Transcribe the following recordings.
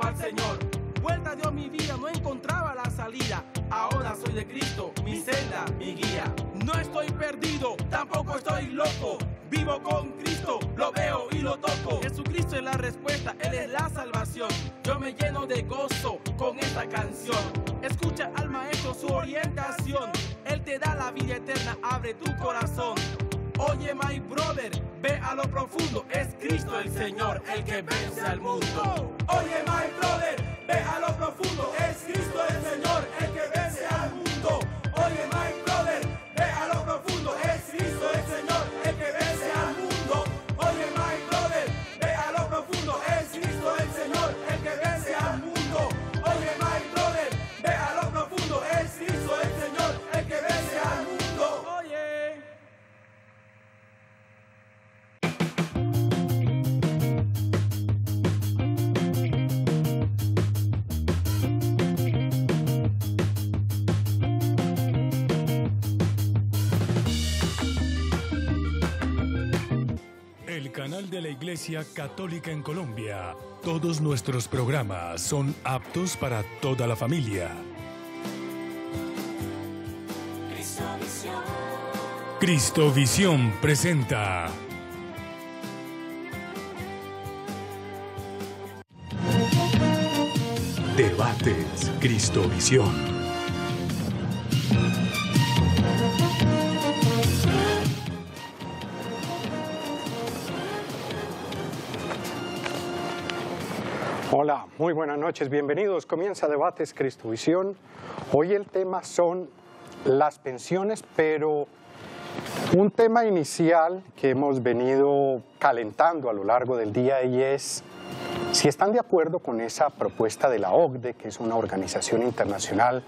al Señor. Vuelta dio mi vida, no encontraba la salida. Ahora soy de Cristo, mi senda, mi guía. No estoy perdido, tampoco estoy loco. Vivo con Cristo, lo veo y lo toco. Jesucristo es la respuesta, Él es la salvación. Yo me lleno de gozo con esta canción. Escucha al maestro su orientación. Él te da la vida eterna, abre tu corazón. Oye, my brother, ve a lo profundo. Es Cristo el Señor, el que vence al mundo. Oye, my brother, ve a lo profundo. Es Cristo el Señor, el que vence al mundo. Oye, my brother, ve a lo profundo. Es Cristo el Señor, el que vence al mundo. Oye, my brother, ve a lo profundo. Es Cristo el Señor, el que vence al mundo. Oye, my brother, ve a lo profundo. Es Cristo el Señor, el que vence al mundo. Oye. El canal de la Iglesia Católica en Colombia. Todos nuestros programas son aptos para toda la familia. Cristovisión presenta Debates Cristovisión. Hola, muy buenas noches, bienvenidos. Comienza Debates Cristovisión. Hoy el tema son las pensiones, pero un tema inicial que hemos venido calentando a lo largo del día y es si están de acuerdo con esa propuesta de la OCDE, que es una organización internacional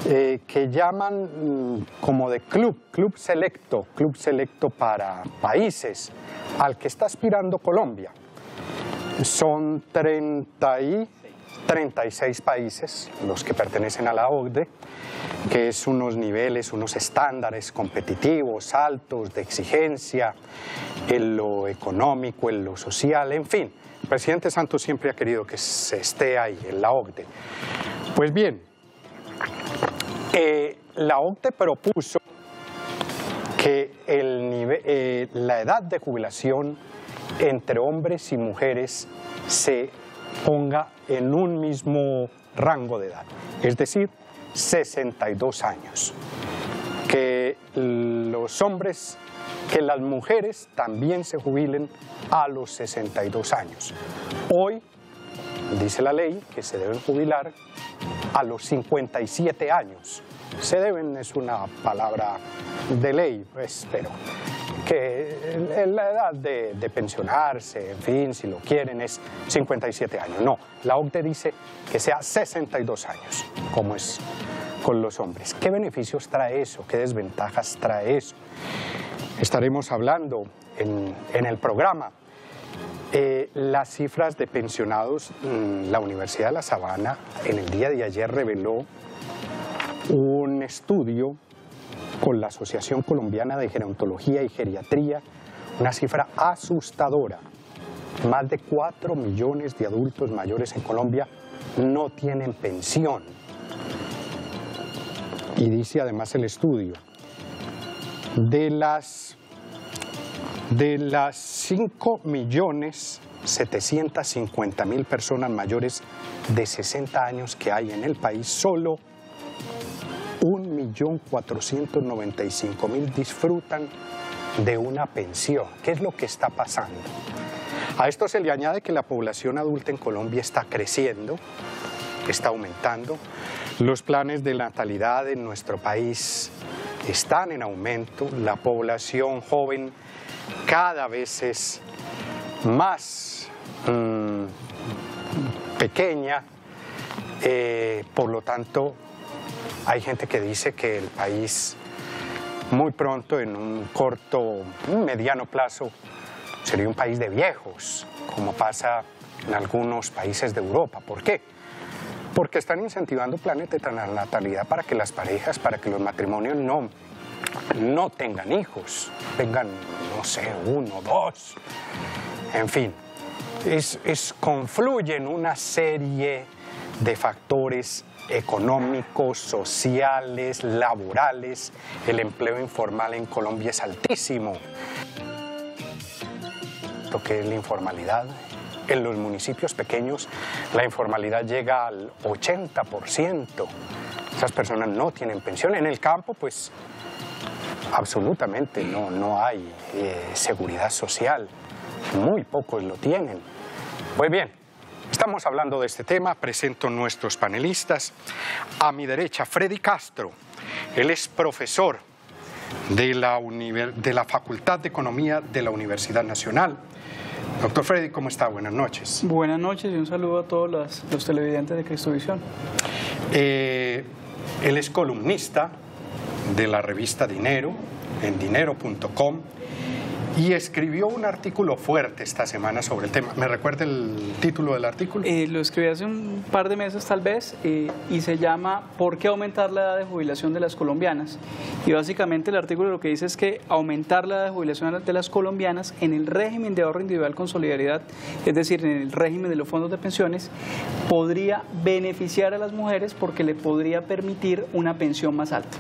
que llaman como de club selecto para países al que está aspirando Colombia. Son 36 países los que pertenecen a la OCDE, que es unos niveles, unos estándares competitivos, altos, de exigencia, en lo económico, en lo social, en fin. El presidente Santos siempre ha querido que se esté ahí, en la OCDE. Pues bien, la OCDE propuso que la edad de jubilación entre hombres y mujeres se ponga en un mismo rango de edad, es decir, 62 años. Que los hombres, que las mujeres también se jubilen a los 62 años. Hoy dice la ley que se deben jubilar a los 57 años. Se deben es una palabra de ley, pues, pero que la edad de pensionarse, en fin, si lo quieren, es 57 años. No, la OCDE dice que sea 62 años, como es con los hombres. ¿Qué beneficios trae eso? ¿Qué desventajas trae eso? Estaremos hablando en el programa. Las cifras de pensionados, la Universidad de La Sabana en el día de ayer reveló un estudio con la Asociación Colombiana de Gerontología y Geriatría, una cifra asustadora. Más de 4 millones de adultos mayores en Colombia no tienen pensión. Y dice además el estudio, de las 5.750.000 personas mayores de 60 años que hay en el país, solo 1.495.000 disfrutan de una pensión. ¿Qué es lo que está pasando? A esto se le añade que la población adulta en Colombia está creciendo, está aumentando. Los planes de natalidad en nuestro país están en aumento. La población joven cada vez es más pequeña. Por lo tanto, hay gente que dice que el país muy pronto, en un mediano plazo, sería un país de viejos, como pasa en algunos países de Europa. ¿Por qué? Porque están incentivando planes de natalidad para que las parejas, para que los matrimonios no tengan hijos, tengan, no sé, 1, 2, en fin. confluyen una serie de factores económicos, sociales, laborales. El empleo informal en Colombia es altísimo. Lo que es la informalidad, en los municipios pequeños la informalidad llega al 80%. Esas personas no tienen pensión. En el campo, pues, absolutamente no hay seguridad social. Muy pocos lo tienen. Muy bien, estamos hablando de este tema. Presento nuestros panelistas. A mi derecha, Freddy Castro. Él es profesor de la Facultad de Economía de la Universidad Nacional. Doctor Freddy, ¿cómo está? Buenas noches. Buenas noches y un saludo a todos los televidentes de Cristovisión. Él es columnista de la revista Dinero, en dinero.com, y escribió un artículo fuerte esta semana sobre el tema. ¿Me recuerda el título del artículo? Lo escribí hace un par de meses tal vez, y se llama ¿Por qué aumentar la edad de jubilación de las colombianas? Y básicamente el artículo lo que dice es que aumentar la edad de jubilación de las colombianas en el régimen de ahorro individual con solidaridad, es decir, en el régimen de los fondos de pensiones, podría beneficiar a las mujeres porque le podría permitir una pensión más alta.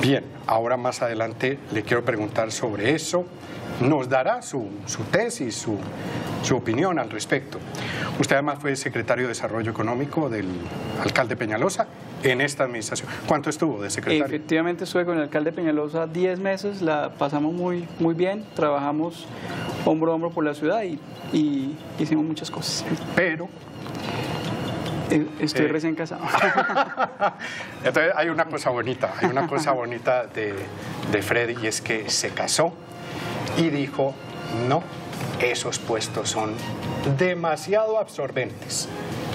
Bien, ahora más adelante le quiero preguntar sobre eso. Nos dará su tesis, su opinión al respecto. Usted además fue secretario de Desarrollo Económico del alcalde Peñalosa en esta administración. ¿Cuánto estuvo de secretario? Efectivamente estuve con el alcalde Peñalosa 10 meses, la pasamos muy bien, trabajamos hombro a hombro por la ciudad y hicimos muchas cosas. Pero... Estoy recién casado. Entonces hay una cosa bonita de Freddy, y es que se casó y dijo, no, esos puestos son demasiado absorbentes.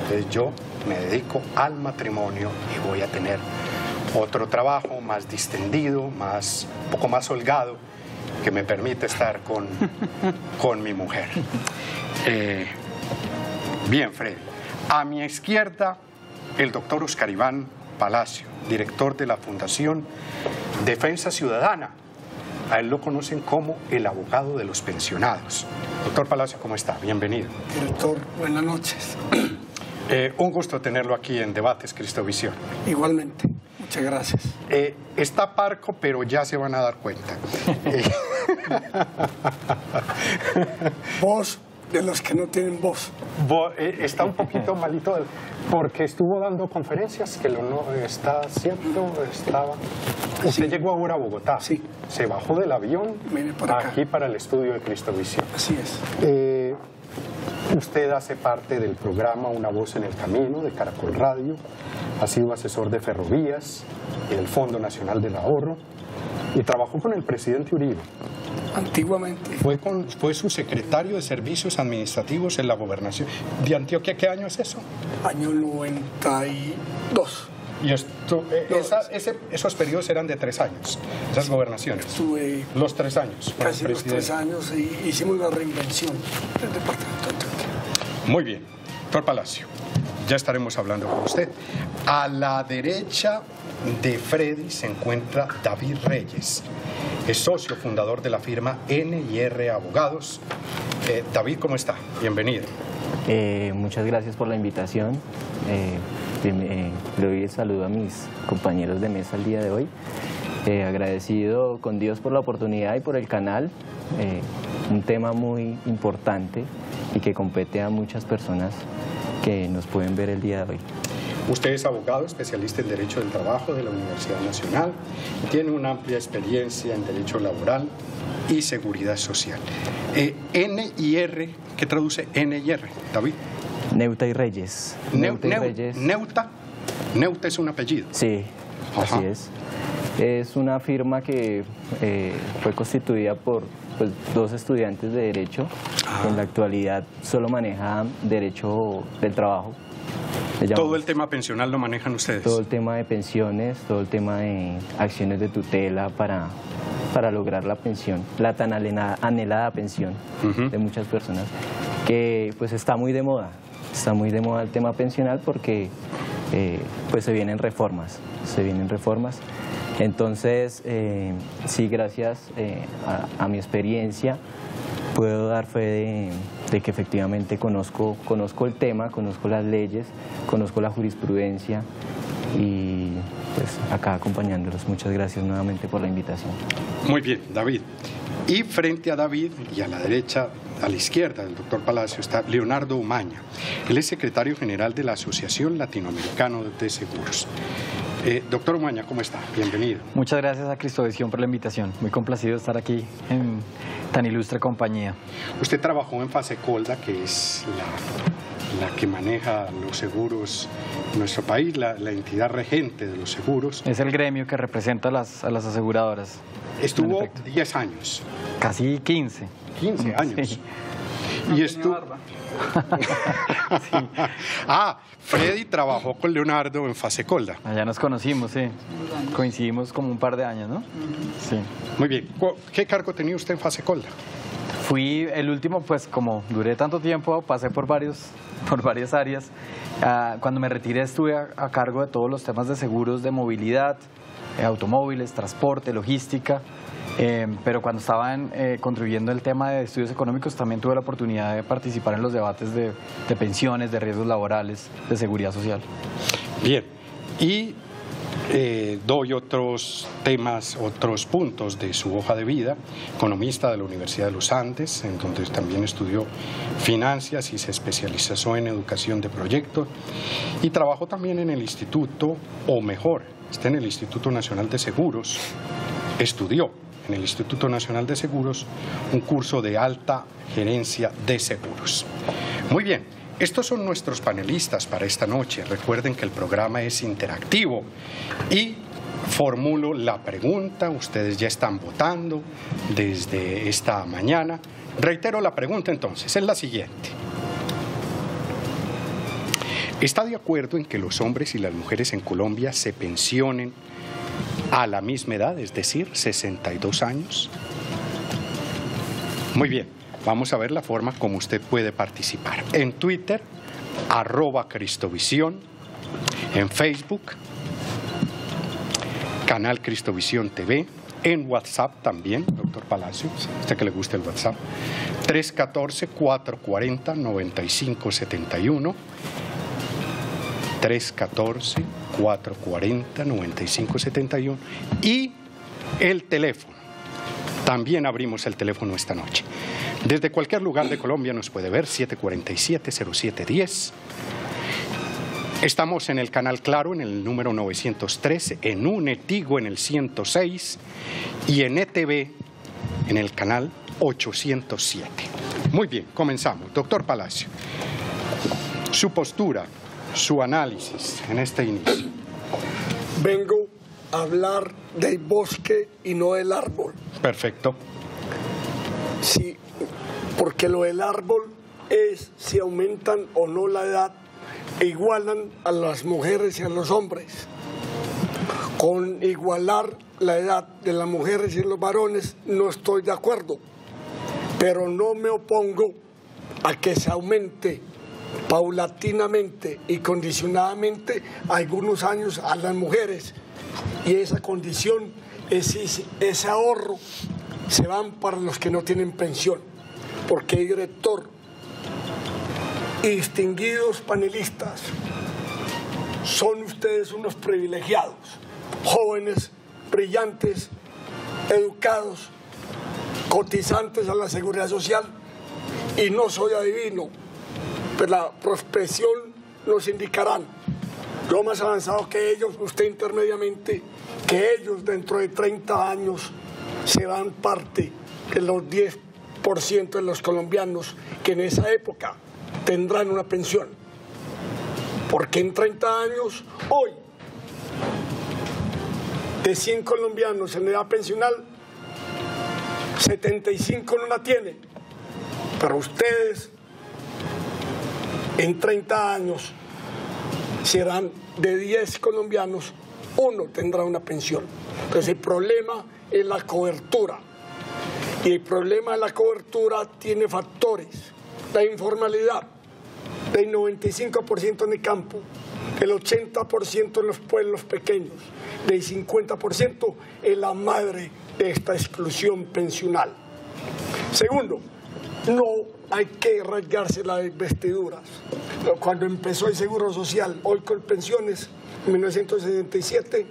Entonces yo me dedico al matrimonio y voy a tener otro trabajo más distendido, un poco más holgado, que me permite estar con mi mujer. Bien, Freddy. A mi izquierda, el doctor Oscar Iván Palacio, director de la Fundación Defensa Ciudadana. A él lo conocen como el abogado de los pensionados. Doctor Palacio, ¿cómo está? Bienvenido. Director, buenas noches. Un gusto tenerlo aquí en Debates Cristovisión. Igualmente, muchas gracias. Está parco, pero ya se van a dar cuenta. Voz de los que no tienen voz. Está un poquito malito porque estuvo dando conferencias, que no está haciendo, estaba... Usted Sí. llegó ahora a Bogotá. Sí. Se bajó del avión Vine por acá. aquí para el estudio de Cristovisión. Así es. Usted hace parte del programa Una Voz en el Camino de Caracol Radio, ha sido asesor de Ferrovías y del Fondo Nacional del Ahorro y trabajó con el presidente Uribe. Antiguamente, Fue su secretario de Servicios Administrativos en la Gobernación de Antioquia. ¿Qué año es eso? año 92. Y esos periodos eran de 3 años, esas gobernaciones. Estuve Los 3 años. con el casi los 3 presidente. años y hicimos la reinvención del departamento de Antioquia. Muy bien, doctor Palacio, ya estaremos hablando con usted. A la derecha de Freddy se encuentra David Reyes, es socio fundador de la firma N&R Abogados. David, ¿cómo está? Bienvenido. Muchas gracias por la invitación. Le doy el saludo a mis compañeros de mesa el día de hoy. Agradecido con Dios por la oportunidad y por el canal. Un tema muy importante y que compete a muchas personas que nos pueden ver el día de hoy. Usted es abogado, especialista en Derecho del Trabajo de la Universidad Nacional, y tiene una amplia experiencia en Derecho Laboral y Seguridad Social. N&R, ¿qué traduce N&R, David? Neuta y Reyes. Neuta es un apellido. Sí, Ajá. así es. Es una firma que fue constituida por 2 estudiantes de Derecho, que en la actualidad solo maneja Derecho del Trabajo. Todo el tema pensional lo manejan ustedes. Todo el tema de pensiones, todo el tema de acciones de tutela para lograr la pensión, la tan anhelada pensión de muchas personas, que pues está muy de moda el tema pensional porque pues se vienen reformas. Entonces, sí, gracias a mi experiencia puedo dar fe de que efectivamente conozco el tema, conozco las leyes, conozco la jurisprudencia y pues acá acompañándolos. Muchas gracias nuevamente por la invitación. Muy bien, David. Y frente a David y a la derecha, a la izquierda del doctor Palacio, está Leonardo Umaña. Él es secretario general de la Asociación Latinoamericana de Seguros. Doctor Umaña, ¿cómo está? Bienvenido. Muchas gracias a Cristovisión por la invitación. Muy complacido de estar aquí en tan ilustre compañía. Usted trabajó en Fasecolda, que es la que maneja los seguros en nuestro país, la entidad regente de los seguros. Es el gremio que representa a las aseguradoras. Estuvo 10 años. Casi 15. 15 años. Sí. Y estuvo... Sí. Ah, Freddy trabajó con Leonardo en Fasecolda. Allá nos conocimos, sí. Coincidimos como un par de años, ¿no? Sí. Muy bien. ¿Qué cargo tenía usted en Fasecolda? Fui el último, pues como duré tanto tiempo, pasé por varias áreas. Cuando me retiré estuve a cargo de todos los temas de seguros de movilidad, automóviles, transporte, logística. Pero cuando estaban contribuyendo el tema de estudios económicos también tuve la oportunidad de participar en los debates de pensiones, de riesgos laborales, de seguridad social. Bien, y doy otros temas, otros puntos de su hoja de vida. Economista de la Universidad de los Andes, en donde también estudió finanzas y se especializó en educación de proyectos, y trabajó también en el instituto, o mejor, está en el Instituto Nacional de Seguros, estudió en el Instituto Nacional de Seguros un curso de alta gerencia de seguros. Muy bien, estos son nuestros panelistas para esta noche. Recuerden que el programa es interactivo y formulo la pregunta. Ustedes ya están votando desde esta mañana. Reitero la pregunta entonces, es la siguiente. ¿Está de acuerdo en que los hombres y las mujeres en Colombia se pensionen a la misma edad, es decir, 62 años? Muy bien, vamos a ver la forma como usted puede participar. En Twitter, @Cristovisión, en Facebook, canal Cristovisión TV, en WhatsApp también, doctor Palacio, a usted que le gusta el WhatsApp, 314-440-9571, 314-440-9571 y el teléfono. También abrimos el teléfono esta noche. Desde cualquier lugar de Colombia nos puede ver, 747-0710. Estamos en el canal Claro, en el número 913, en UNETIGO en el 106 y en ETV en el canal 807. Muy bien, comenzamos. Doctor Palacio, su postura, su análisis en este inicio. Vengo a hablar del bosque y no del árbol. Perfecto. Sí, porque lo del árbol es si aumentan o no la edad e igualan a las mujeres y a los hombres. Con igualar la edad de las mujeres y los varones no estoy de acuerdo, pero no me opongo a que se aumente paulatinamente y condicionadamente algunos años a las mujeres, y esa condición, ese ahorro se van para los que no tienen pensión, porque hay director y distinguidos panelistas, son ustedes unos privilegiados, jóvenes, brillantes, educados, cotizantes a la seguridad social, y no soy adivino, pero la prospección nos indicarán, yo más avanzado que ellos, usted intermediamente, que ellos dentro de 30 años serán parte de los 10% de los colombianos que en esa época tendrán una pensión. Porque en 30 años, hoy, de 100 colombianos en edad pensional, 75 no la tienen. Pero ustedes, en 30 años, serán de 10 colombianos, uno tendrá una pensión. Entonces el problema es la cobertura. Y el problema de la cobertura tiene factores. La informalidad, del 95% en el campo, del 80% en los pueblos pequeños, del 50% es la madre de esta exclusión pensional. Segundo, no hay que rasgarse las vestiduras. Cuando empezó el Seguro Social, hoy con pensiones, en 1967,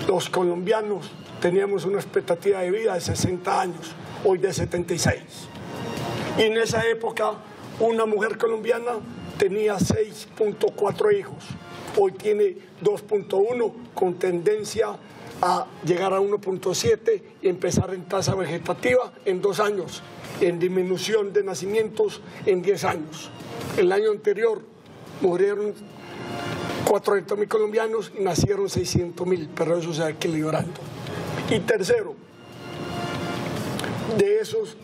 los colombianos teníamos una expectativa de vida de 60 años, hoy de 76. Y en esa época, una mujer colombiana tenía 6.4 hijos, hoy tiene 2.1, con tendencia a llegar a 1.7 y empezar en tasa vegetativa en 2 años, en disminución de nacimientos en 10 años. El año anterior murieron 400.000 colombianos y nacieron 600.000, pero eso se va equilibrando. Y tercero, de esos,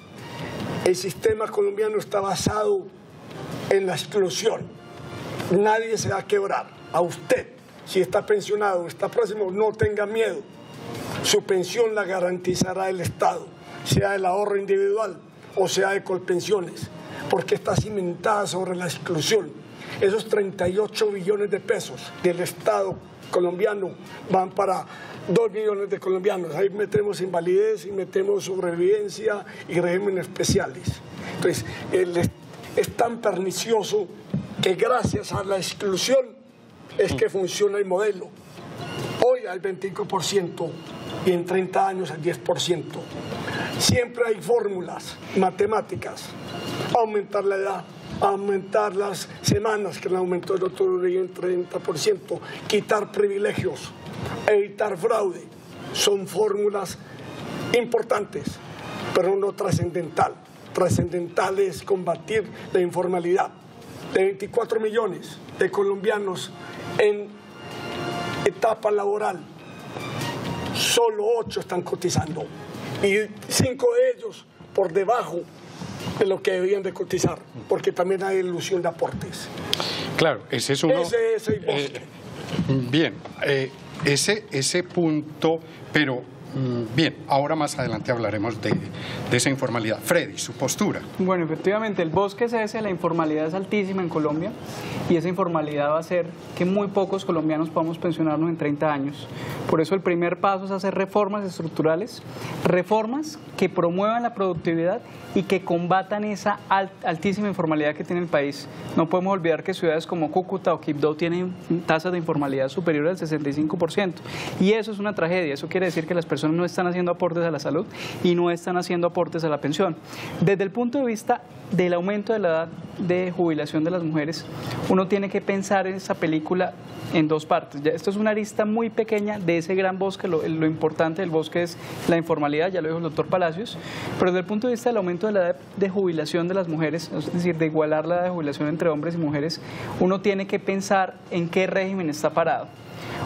el sistema colombiano está basado en la exclusión. Nadie se va a quebrar. A usted, si está pensionado, está próximo, no tenga miedo. Su pensión la garantizará el Estado, sea el ahorro individual o sea de Colpensiones, porque está cimentada sobre la exclusión. Esos 38 billones de pesos del Estado colombiano van para 2 millones de colombianos. Ahí metemos invalidez y metemos sobrevivencia y regímenes especiales. Entonces, es tan pernicioso que gracias a la exclusión es que funciona el modelo. Hoy al 25% y en 30 años al 10%. Siempre hay fórmulas matemáticas. Aumentar la edad, aumentar las semanas, que le aumentó el otro día en 30%, quitar privilegios, evitar fraude. Son fórmulas importantes, pero no trascendental. Trascendental es combatir la informalidad. De 24 millones de colombianos en etapa laboral, solo 8 están cotizando y 5 de ellos por debajo de lo que debían de cotizar, porque también hay ilusión de aportes. Claro, ese es uno. Ese es el bosque. Bien, ese punto, pero bien, ahora más adelante hablaremos de esa informalidad. Freddy, su postura. Bueno, efectivamente, el bosque es ese, la informalidad es altísima en Colombia y esa informalidad va a hacer que muy pocos colombianos podamos pensionarnos en 30 años. Por eso el primer paso es hacer reformas estructurales, reformas que promuevan la productividad y que combatan esa altísima informalidad que tiene el país. No podemos olvidar que ciudades como Cúcuta o Quibdó tienen tasas de informalidad superiores al 65%. Y eso es una tragedia. Eso quiere decir que las personas no están haciendo aportes a la salud y no están haciendo aportes a la pensión. Desde el punto de vista del aumento de la edad de jubilación de las mujeres, uno tiene que pensar en esa película en 2 partes. Ya, esto es una arista muy pequeña de ese gran bosque. Lo importante del bosque es la informalidad, ya lo dijo el doctor Palacios, pero desde el punto de vista del aumento de la edad de jubilación de las mujeres, es decir, de igualar la edad de jubilación entre hombres y mujeres, uno tiene que pensar en qué régimen está parado.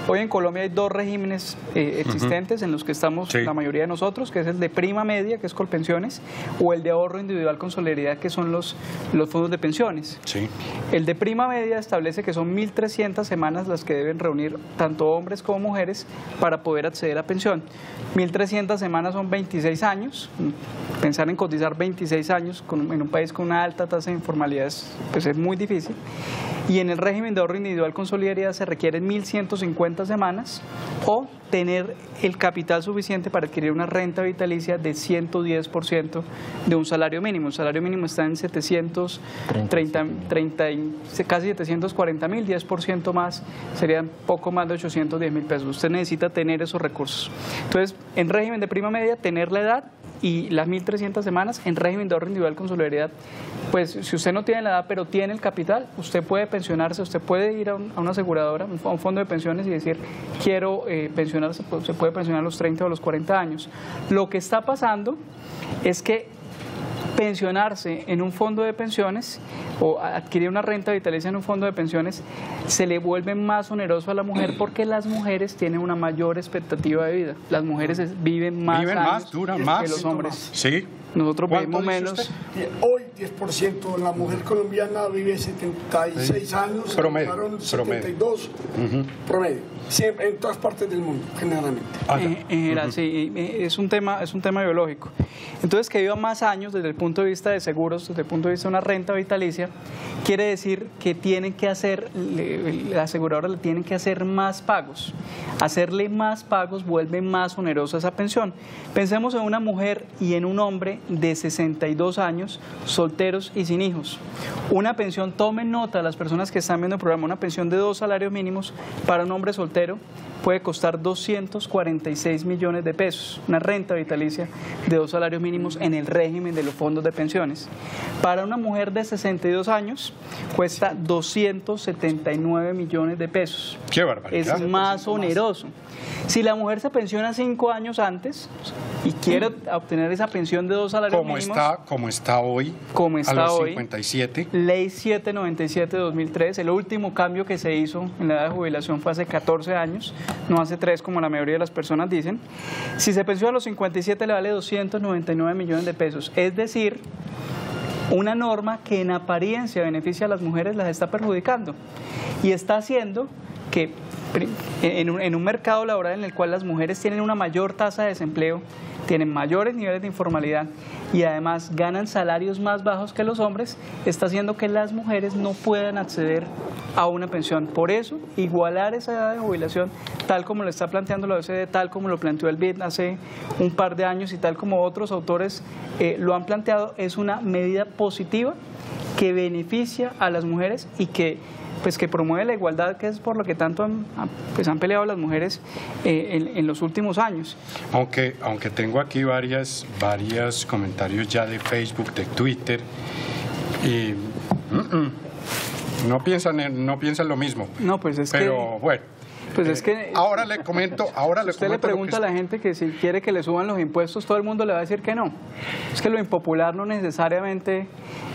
Hoy en Colombia hay 2 regímenes existentes en los que estamos la mayoría de nosotros, que es el de prima media, que es Colpensiones, o el de ahorro individual con solidaridad, que son los fondos de pensiones. Sí. El de prima media establece que son 1.300 semanas las que deben reunir tanto hombres como mujeres para poder acceder a pensión. 1.300 semanas son 26 años. Pensar en cotizar 26 años en un país con una alta tasa de informalidad es muy difícil. Y en el régimen de ahorro individual con solidaridad se requieren 1.150 semanas o tener el capital suficiente para adquirir una renta vitalicia de 110% de un salario mínimo. El salario mínimo está en 730, casi 740.000, 10% más, serían poco más de 810.000 pesos. Usted necesita tener esos recursos. Entonces, en régimen de prima media, tener la edad y las 1.300 semanas. En régimen de ahorro individual con solidaridad, pues si usted no tiene la edad pero tiene el capital, usted puede pensionarse, usted puede ir a una aseguradora, a un fondo de pensiones y decir, quiero pensionarse, pues, se puede pensionar a los 30 o a los 40 años. Lo que está pasando es que pensionarse en un fondo de pensiones o adquirir una renta vitalicia en un fondo de pensiones se le vuelve más oneroso a la mujer porque las mujeres tienen una mayor expectativa de vida. Las mujeres viven más años duran más que los hombres. Sí. Nosotros vivimos menos. Hoy 10% de la mujer colombiana vive 76 años, promedio, 72 promedio. Siempre, en todas partes del mundo, generalmente. En general, sí, es un tema biológico. Entonces, que viva más años desde el punto de vista de seguros, desde el punto de vista de una renta vitalicia, quiere decir que tienen que hacer, la aseguradora le tienen que hacer más pagos. Hacerle más pagos vuelve más onerosa esa pensión. Pensemos en una mujer y en un hombre de 62 años, solteros y sin hijos. Una pensión, tomen nota las personas que están viendo el programa, una pensión de 2 salarios mínimos para un hombre soltero puede costar 246 millones de pesos, una renta vitalicia de 2 salarios mínimos en el régimen de los fondos de pensiones. Para una mujer de 62 años cuesta 279 millones de pesos. ¡Qué barbaridad! Es más oneroso. Si la mujer se pensiona 5 años antes y quiere obtener esa pensión de 2 salarios mínimos, como está hoy, a los 57. Ley 797 de 2003, el último cambio que se hizo en la edad de jubilación fue hace 14 años, no hace 3 como la mayoría de las personas dicen. Si se pensiona a los 57 le vale 299 millones de pesos, es decir, una norma que en apariencia beneficia a las mujeres las está perjudicando y está haciendo que en un mercado laboral en el cual las mujeres tienen una mayor tasa de desempleo, tienen mayores niveles de informalidad y además ganan salarios más bajos que los hombres, está haciendo que las mujeres no puedan acceder a una pensión. Por eso, igualar esa edad de jubilación, tal como lo está planteando la OECD, tal como lo planteó el BID hace un par de años y tal como otros autores lo han planteado, es una medida positiva que beneficia a las mujeres y que promueve la igualdad, que es por lo que tanto han peleado las mujeres en los últimos años. Aunque tengo aquí varios comentarios ya de Facebook, de Twitter, y no piensan lo mismo. No, pues es pero bueno. Pues es que ahora le comento. Usted le pregunta a la gente que si quiere que le suban los impuestos, todo el mundo le va a decir que no. Es que lo impopular no necesariamente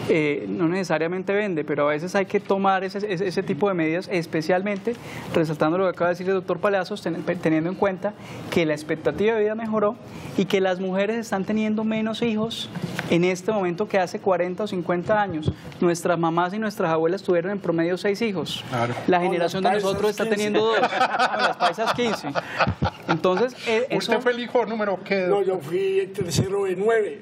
vende, pero a veces hay que tomar ese tipo de medidas, especialmente resaltando lo que acaba de decir el doctor Palacios, teniendo en cuenta que la expectativa de vida mejoró y que las mujeres están teniendo menos hijos en este momento que hace 40 o 50 años. Nuestras mamás y nuestras abuelas tuvieron en promedio 6 hijos. Claro. La generación de nosotros está teniendo 2. Las paisas 15. Entonces, ¿usted fue el hijo número qué? No, yo fui el tercero de 9.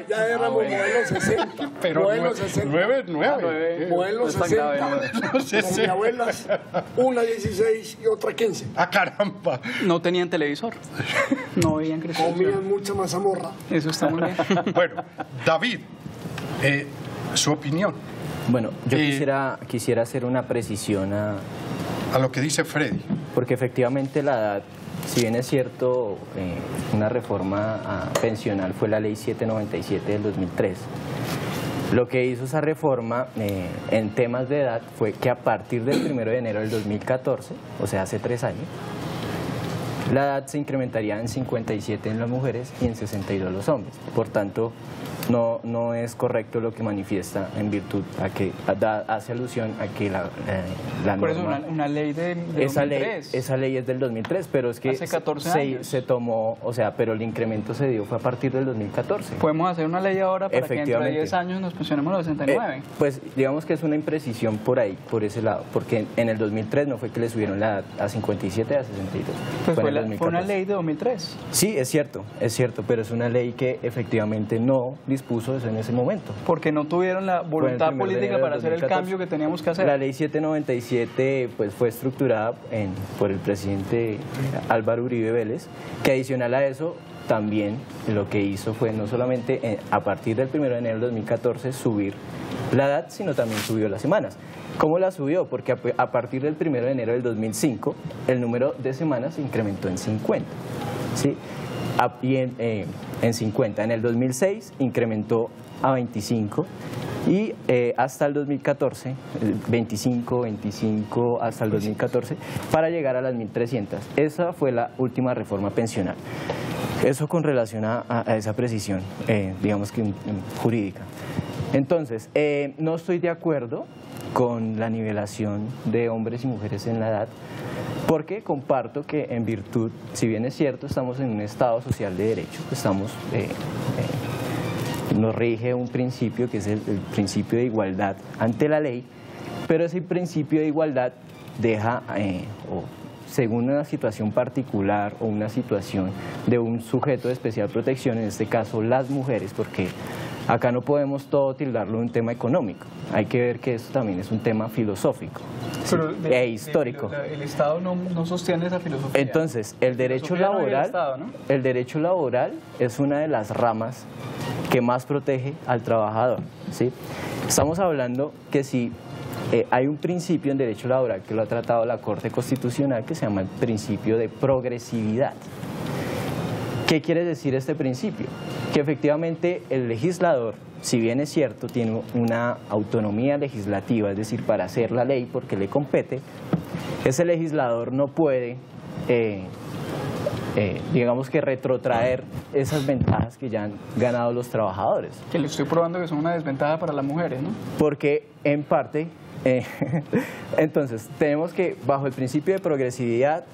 Ya éramos modelo 60. Pero modelo 60. 9. Modelo 60. Con mi abuelas, una 16 y otra 15. ¡Ah, caramba! No tenían televisor. No veían crecer. Comían mucha mazamorra. Eso está muy bien. Bueno, David, su opinión. Bueno, yo quisiera hacer una precisión a lo que dice Freddy. Porque efectivamente la edad, si bien es cierto, una reforma pensional fue la ley 797 del 2003. Lo que hizo esa reforma en temas de edad fue que a partir del 1 de enero del 2014, o sea, hace 3 años, la edad se incrementaría en 57 en las mujeres y en 62 los hombres. Por tanto, no es correcto lo que manifiesta en virtud a que hace alusión a que la por norma, eso una ley de 2003. Esa ley es del 2003, pero es que hace 14 años. Se tomó, o sea, pero el incremento se dio fue a partir del 2014. Podemos hacer una ley ahora para que dentro de 10 años nos pensionemos a los 69. Pues digamos que es una imprecisión por ahí, por ese lado, porque en el 2003 no fue que le subieron la edad a 57, a 62. Pues fue una ley de 2003. Sí, es cierto, pero es una ley que efectivamente no dispuso eso en ese momento. Porque no tuvieron la voluntad política para hacer el cambio que teníamos que hacer. La ley 797 pues, fue estructurada por el presidente Álvaro Uribe Vélez, que adicional a eso también lo que hizo fue no solamente a partir del 1 de enero del 2014 subir la edad, sino también subió las semanas. ¿Cómo la subió? Porque a partir del 1 de enero del 2005 el número de semanas se incrementó en 50. ¿Sí? Y en 50. En el 2006 incrementó a 25 y hasta el 2014, 25 hasta el 2014, para llegar a las 1.300. Esa fue la última reforma pensional. Eso con relación a esa precisión, digamos que jurídica. Entonces, no estoy de acuerdo con la nivelación de hombres y mujeres en la edad, porque comparto que en virtud, si bien es cierto, estamos en un estado social de derecho, nos rige un principio que es el principio de igualdad ante la ley, pero ese principio de igualdad deja, según una situación particular o una situación de un sujeto de especial protección, en este caso las mujeres, porque acá no podemos todo tildarlo un tema económico, hay que ver que esto también es un tema filosófico e histórico. El Estado no sostiene esa filosofía. Entonces, el derecho laboral es una de las ramas que más protege al trabajador, ¿sí? Estamos hablando que si hay un principio en derecho laboral que lo ha tratado la Corte Constitucional que se llama el principio de progresividad. ¿Qué quiere decir este principio? Que efectivamente el legislador, si bien es cierto, tiene una autonomía legislativa, es decir, para hacer la ley porque le compete, ese legislador no puede, digamos que retrotraer esas ventajas que ya han ganado los trabajadores. Que le estoy probando que son una desventaja para las mujeres, ¿no? Porque en parte, entonces, tenemos que bajo el principio de progresividad,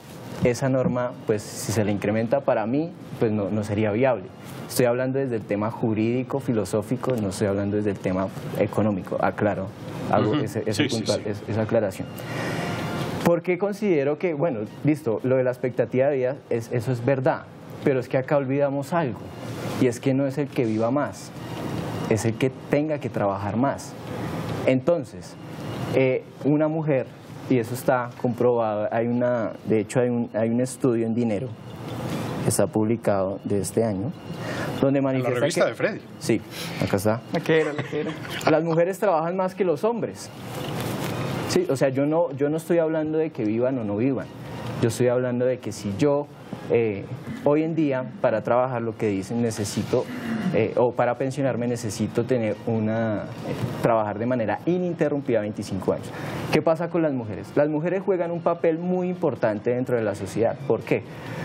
esa norma, pues si se le incrementa para mí, pues no sería viable. Estoy hablando desde el tema jurídico, filosófico, no estoy hablando desde el tema económico, aclaro, hago esa aclaración. Porque considero que, bueno, listo, lo de la expectativa de vida, eso es verdad, pero es que acá olvidamos algo, y es que no es el que viva más, es el que tenga que trabajar más. Entonces, una mujer, y eso está comprobado, de hecho hay un estudio en Dinero, que está publicado de este año, donde manifiesta la revista de Freddy. Sí, acá está. ¿La que era? Las mujeres trabajan más que los hombres. Sí, o sea, yo no estoy hablando de que vivan o no vivan, yo estoy hablando de que si yo hoy en día para trabajar lo que dicen necesito, o para pensionarme necesito tener trabajar de manera ininterrumpida 25 años. ¿Qué pasa con las mujeres? Las mujeres juegan un papel muy importante dentro de la sociedad. ¿Por qué?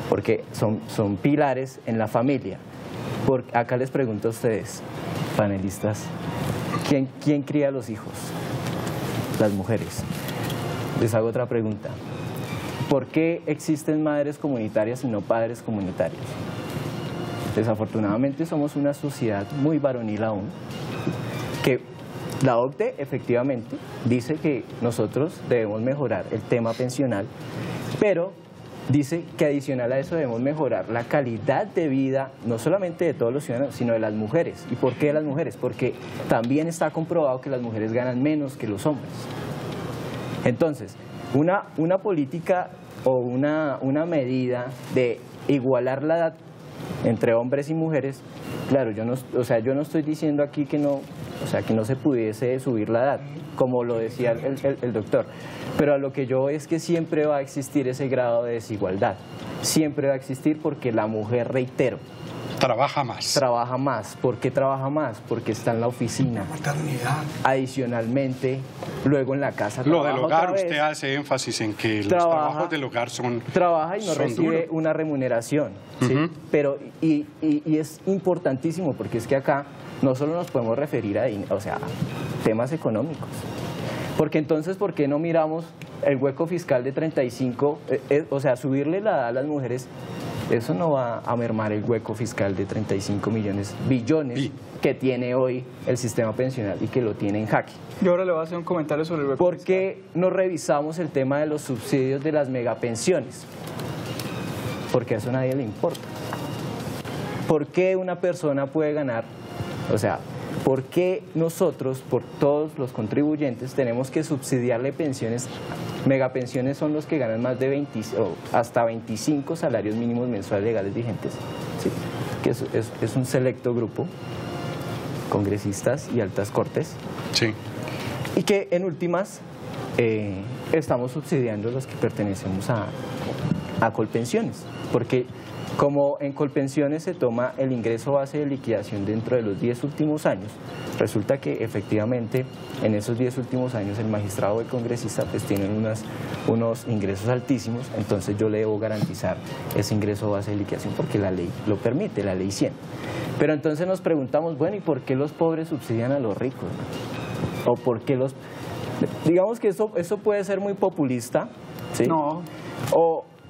Porque son pilares en la familia. Acá les pregunto a ustedes, panelistas, ¿quién cría a los hijos? Las mujeres. Les hago otra pregunta. ¿Por qué existen madres comunitarias y no padres comunitarios? Desafortunadamente somos una sociedad muy varonil aún, que la OCDE efectivamente dice que nosotros debemos mejorar el tema pensional, pero dice que adicional a eso debemos mejorar la calidad de vida, no solamente de todos los ciudadanos, sino de las mujeres. ¿Y por qué de las mujeres? Porque también está comprobado que las mujeres ganan menos que los hombres. Entonces, una política o una medida de igualar la edad entre hombres y mujeres, claro, yo no estoy diciendo aquí que no se pudiese subir la edad, como lo decía el doctor, pero a lo que yo voy es que siempre va a existir ese grado de desigualdad, siempre va a existir porque la mujer, reitero, trabaja más. Trabaja más. ¿Por qué trabaja más? Porque está en la oficina. Maternidad. Adicionalmente, luego en la casa lo del hogar, usted hace énfasis en que los trabajos del hogar trabaja y no recibe duros. Una remuneración, ¿sí? Pero y es importantísimo porque es que acá no solo nos podemos referir a temas económicos. Porque entonces, ¿por qué no miramos el hueco fiscal de 35? Subirle la edad a las mujeres, eso no va a mermar el hueco fiscal de 35 billones que tiene hoy el sistema pensional y que lo tiene en jaque. Yo ahora le voy a hacer un comentario sobre el hueco fiscal. ¿Por qué no revisamos el tema de los subsidios de las megapensiones? Porque a eso a nadie le importa. ¿Por qué una persona puede ganar? ¿Por qué nosotros, por todos los contribuyentes, tenemos que subsidiarle pensiones? Megapensiones son los que ganan más de hasta 25 salarios mínimos mensuales legales vigentes, ¿sí? Que es un selecto grupo, congresistas y altas cortes, sí. Y que en últimas estamos subsidiando los que pertenecemos a Colpensiones, porque como en Colpensiones se toma el ingreso base de liquidación dentro de los 10 últimos años, resulta que efectivamente en esos 10 últimos años el magistrado o el congresista pues tienen unos ingresos altísimos, entonces yo le debo garantizar ese ingreso base de liquidación porque la ley lo permite, la ley 100. Pero entonces nos preguntamos, bueno, ¿y por qué los pobres subsidian a los ricos? ¿O por qué digamos que eso puede ser muy populista, ¿sí? No.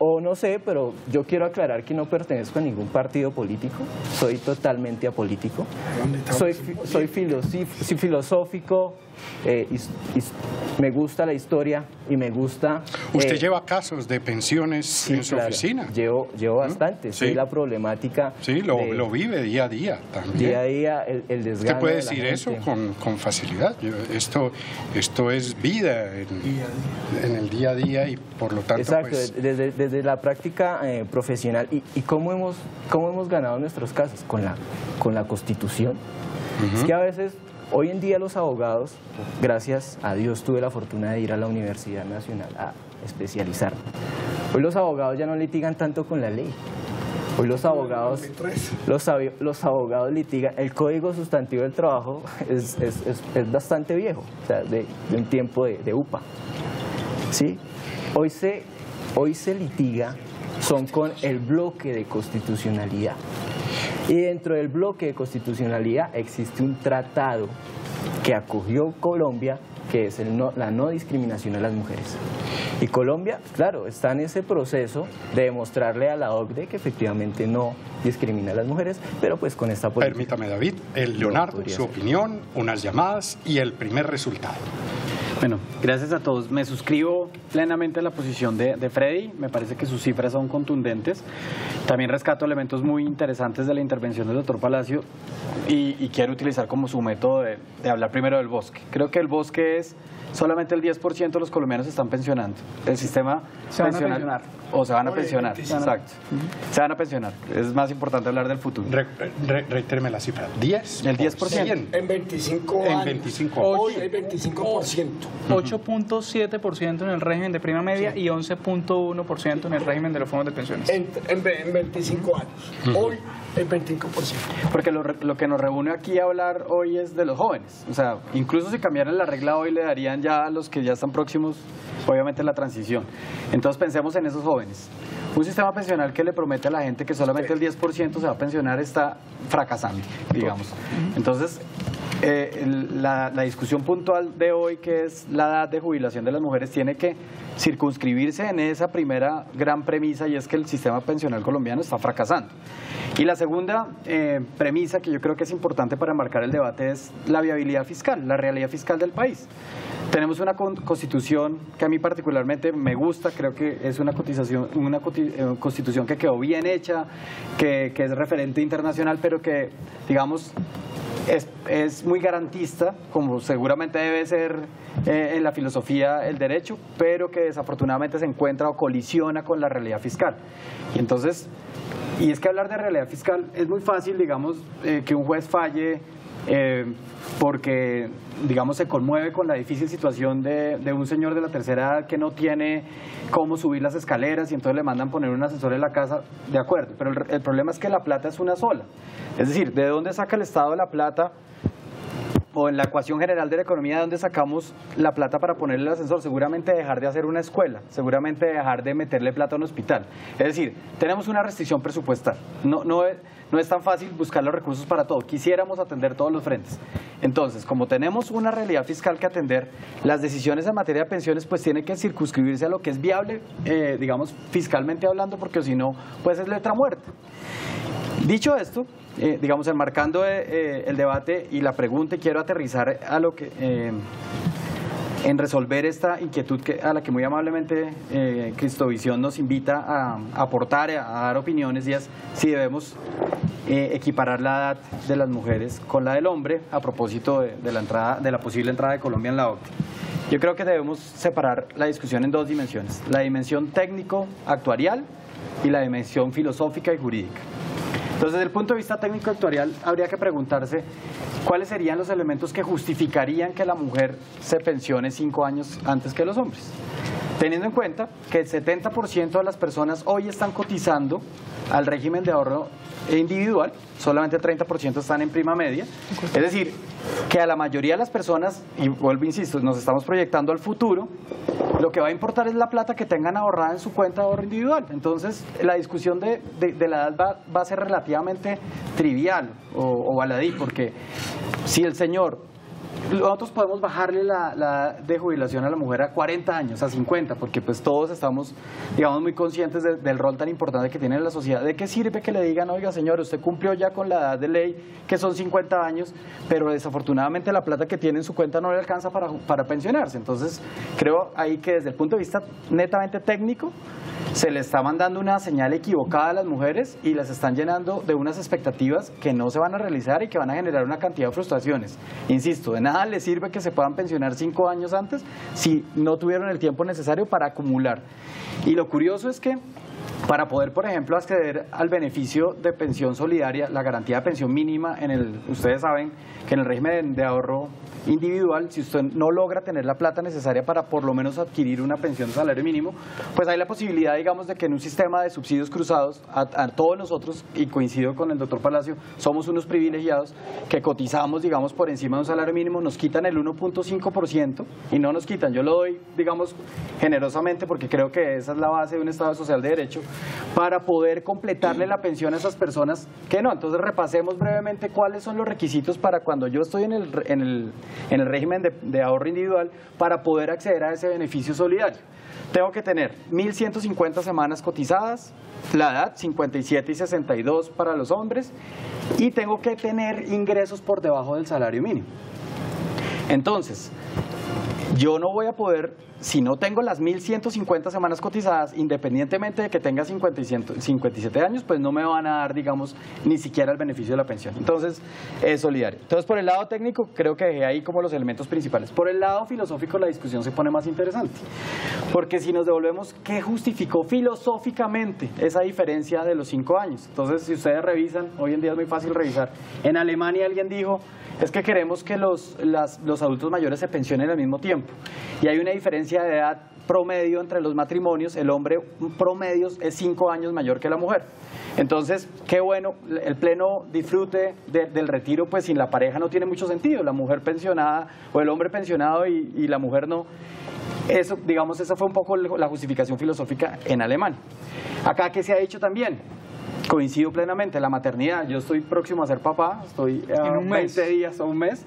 O no sé, pero yo quiero aclarar que no pertenezco a ningún partido político, soy totalmente apolítico, soy filosófico, me gusta la historia y me gusta... ¿Usted lleva casos de pensiones en su oficina? Llevo bastante, Sí. la problemática... Sí, lo vive día a día también. Día a día, el desgano. Usted puede de la decir eso gente. con facilidad. Esto es vida en el día a día y por lo tanto... Exacto, pues, desde la práctica profesional. ¿Y cómo hemos ganado nuestros casos? Con la Constitución. Es que a veces, hoy en día los abogados, gracias a Dios tuve la fortuna de ir a la Universidad Nacional a especializarme. Hoy los abogados ya no litigan tanto con la ley. Hoy los abogados litigan. El Código Sustantivo del Trabajo es bastante viejo, o sea, de un tiempo de UPA. ¿Sí? Hoy se litiga son con el bloque de constitucionalidad. Y dentro del bloque de constitucionalidad existe un tratado que acogió Colombia, que es la no discriminación a las mujeres. Y Colombia, claro, está en ese proceso de demostrarle a la OCDE que efectivamente no discrimina a las mujeres, pero pues con esta política... Permítame, David, Leonardo, su opinión, unas llamadas y el primer resultado. Bueno, gracias a todos. Me suscribo plenamente a la posición de Freddy. Me parece que sus cifras son contundentes. También rescato elementos muy interesantes de la intervención del doctor Palacio y quiero utilizar como su método de hablar primero del bosque. Creo que el bosque es solamente el 10% de los colombianos se están pensionando. El sistema pensional o se van a pensionar. Exacto. Se van a pensionar. Es más importante hablar del futuro. Reitéreme la cifra. 10%. El 10%. En 25 años. En 25 Hoy hay 25%. 8.7% en el régimen de prima media y 11.1% en el régimen de los fondos de pensiones. En 25 años. Hoy el 25%. Porque lo que nos reúne aquí a hablar hoy es de los jóvenes. O sea, incluso si cambiaran la regla hoy le darían ya a los que ya están próximos, obviamente, la transición. Entonces pensemos en esos jóvenes. Un sistema pensional que le promete a la gente que solamente el 10% se va a pensionar está fracasando, digamos. Entonces, la discusión puntual de hoy, que es la edad de jubilación de las mujeres, tiene que circunscribirse en esa primera gran premisa, y es que el sistema pensional colombiano está fracasando. Y la segunda premisa, que yo creo que es importante para marcar el debate, es la viabilidad fiscal, la realidad fiscal del país. Tenemos una constitución que a mí particularmente me gusta, creo que es una constitución que quedó bien hecha, que es referente internacional, pero que, digamos, es muy garantista, como seguramente debe ser en la filosofía el derecho, pero que desafortunadamente se encuentra o colisiona con la realidad fiscal. Y entonces, y es que hablar de realidad fiscal es muy fácil, digamos, que un juez falle porque, digamos, se conmueve con la difícil situación de un señor de la tercera edad que no tiene cómo subir las escaleras y entonces le mandan poner un ascensor en la casa, de acuerdo, pero el problema es que la plata es una sola. Es decir, ¿de dónde saca el Estado la plata? O en la ecuación general de la economía, ¿de dónde sacamos la plata para ponerle el ascensor? Seguramente dejar de hacer una escuela, seguramente dejar de meterle plata a un hospital. Es decir, tenemos una restricción presupuestal. No es tan fácil buscar los recursos para todo. Quisiéramos atender todos los frentes. Entonces, como tenemos una realidad fiscal que atender, las decisiones en materia de pensiones pues tienen que circunscribirse a lo que es viable, digamos, fiscalmente hablando, porque si no, pues es letra muerta. Dicho esto, digamos, enmarcando el debate y la pregunta, y quiero aterrizar a lo que en resolver esta inquietud a la que muy amablemente Cristovisión nos invita a aportar, a dar opiniones, y es si debemos equiparar la edad de las mujeres con la del hombre a propósito de la posible entrada de Colombia en la OCDE. Yo creo que debemos separar la discusión en dos dimensiones: la dimensión técnico-actuarial y la dimensión filosófica y jurídica. Entonces, desde el punto de vista técnico-actuarial, habría que preguntarse cuáles serían los elementos que justificarían que la mujer se pensione 5 años antes que los hombres, teniendo en cuenta que el 70% de las personas hoy están cotizando al régimen de ahorro individual, solamente el 30% están en prima media. Es decir, que a la mayoría de las personas, y vuelvo, insisto, nos estamos proyectando al futuro, lo que va a importar es la plata que tengan ahorrada en su cuenta de ahorro individual. Entonces, la discusión de la edad va a ser relativamente trivial o baladí, porque si el señor nosotros podemos bajarle la edad de jubilación a la mujer a 40 años, a 50, porque pues todos estamos, digamos, muy conscientes del rol tan importante que tiene en la sociedad. ¿De qué sirve que le digan, oiga señor, usted cumplió ya con la edad de ley, que son 50 años, pero desafortunadamente la plata que tiene en su cuenta no le alcanza para pensionarse? Entonces, creo ahí que desde el punto de vista netamente técnico, se le está mandando una señal equivocada a las mujeres y las están llenando de unas expectativas que no se van a realizar y que van a generar una cantidad de frustraciones. Insisto, de nada les sirve que se puedan pensionar 5 años antes si no tuvieron el tiempo necesario para acumular. Y lo curioso es que para poder, por ejemplo, acceder al beneficio de pensión solidaria, la garantía de pensión mínima, ustedes saben que en el régimen de ahorro individual, si usted no logra tener la plata necesaria para por lo menos adquirir una pensión de salario mínimo, pues hay la posibilidad, digamos, de que en un sistema de subsidios cruzados, a todos nosotros, y coincido con el doctor Palacio, somos unos privilegiados que cotizamos, digamos, por encima de un salario mínimo, nos quitan el 1.5% y no nos quitan, yo lo doy, digamos, generosamente porque creo que esa es la base de un Estado social de derecho, para poder completarle la pensión a esas personas que no. Entonces repasemos brevemente cuáles son los requisitos para cuando yo estoy en el régimen de ahorro individual para poder acceder a ese beneficio solidario. Tengo que tener 1.150 semanas cotizadas, la edad 57 y 62 para los hombres, y tengo que tener ingresos por debajo del salario mínimo. Entonces, yo no voy a poder, si no tengo las 1.150 semanas cotizadas, independientemente de que tenga 57 años, pues no me van a dar, digamos, ni siquiera el beneficio de la pensión. Entonces, es solidario. Entonces, por el lado técnico, creo que dejé ahí como los elementos principales. Por el lado filosófico, la discusión se pone más interesante. Porque si nos devolvemos, ¿qué justificó filosóficamente esa diferencia de los 5 años? Entonces, si ustedes revisan, hoy en día es muy fácil revisar. En Alemania alguien dijo, es que queremos que los adultos mayores se pensionen al mismo tiempo. Y hay una diferencia de edad promedio entre los matrimonios. El hombre promedio es 5 años mayor que la mujer. Entonces, qué bueno, el pleno disfrute del retiro, pues sin la pareja no tiene mucho sentido. La mujer pensionada o el hombre pensionado y la mujer no. Eso, digamos, esa fue un poco la justificación filosófica en Alemania. Acá, ¿qué se ha dicho también? Coincido plenamente, la maternidad. Yo estoy próximo a ser papá, estoy a 20 días o un mes,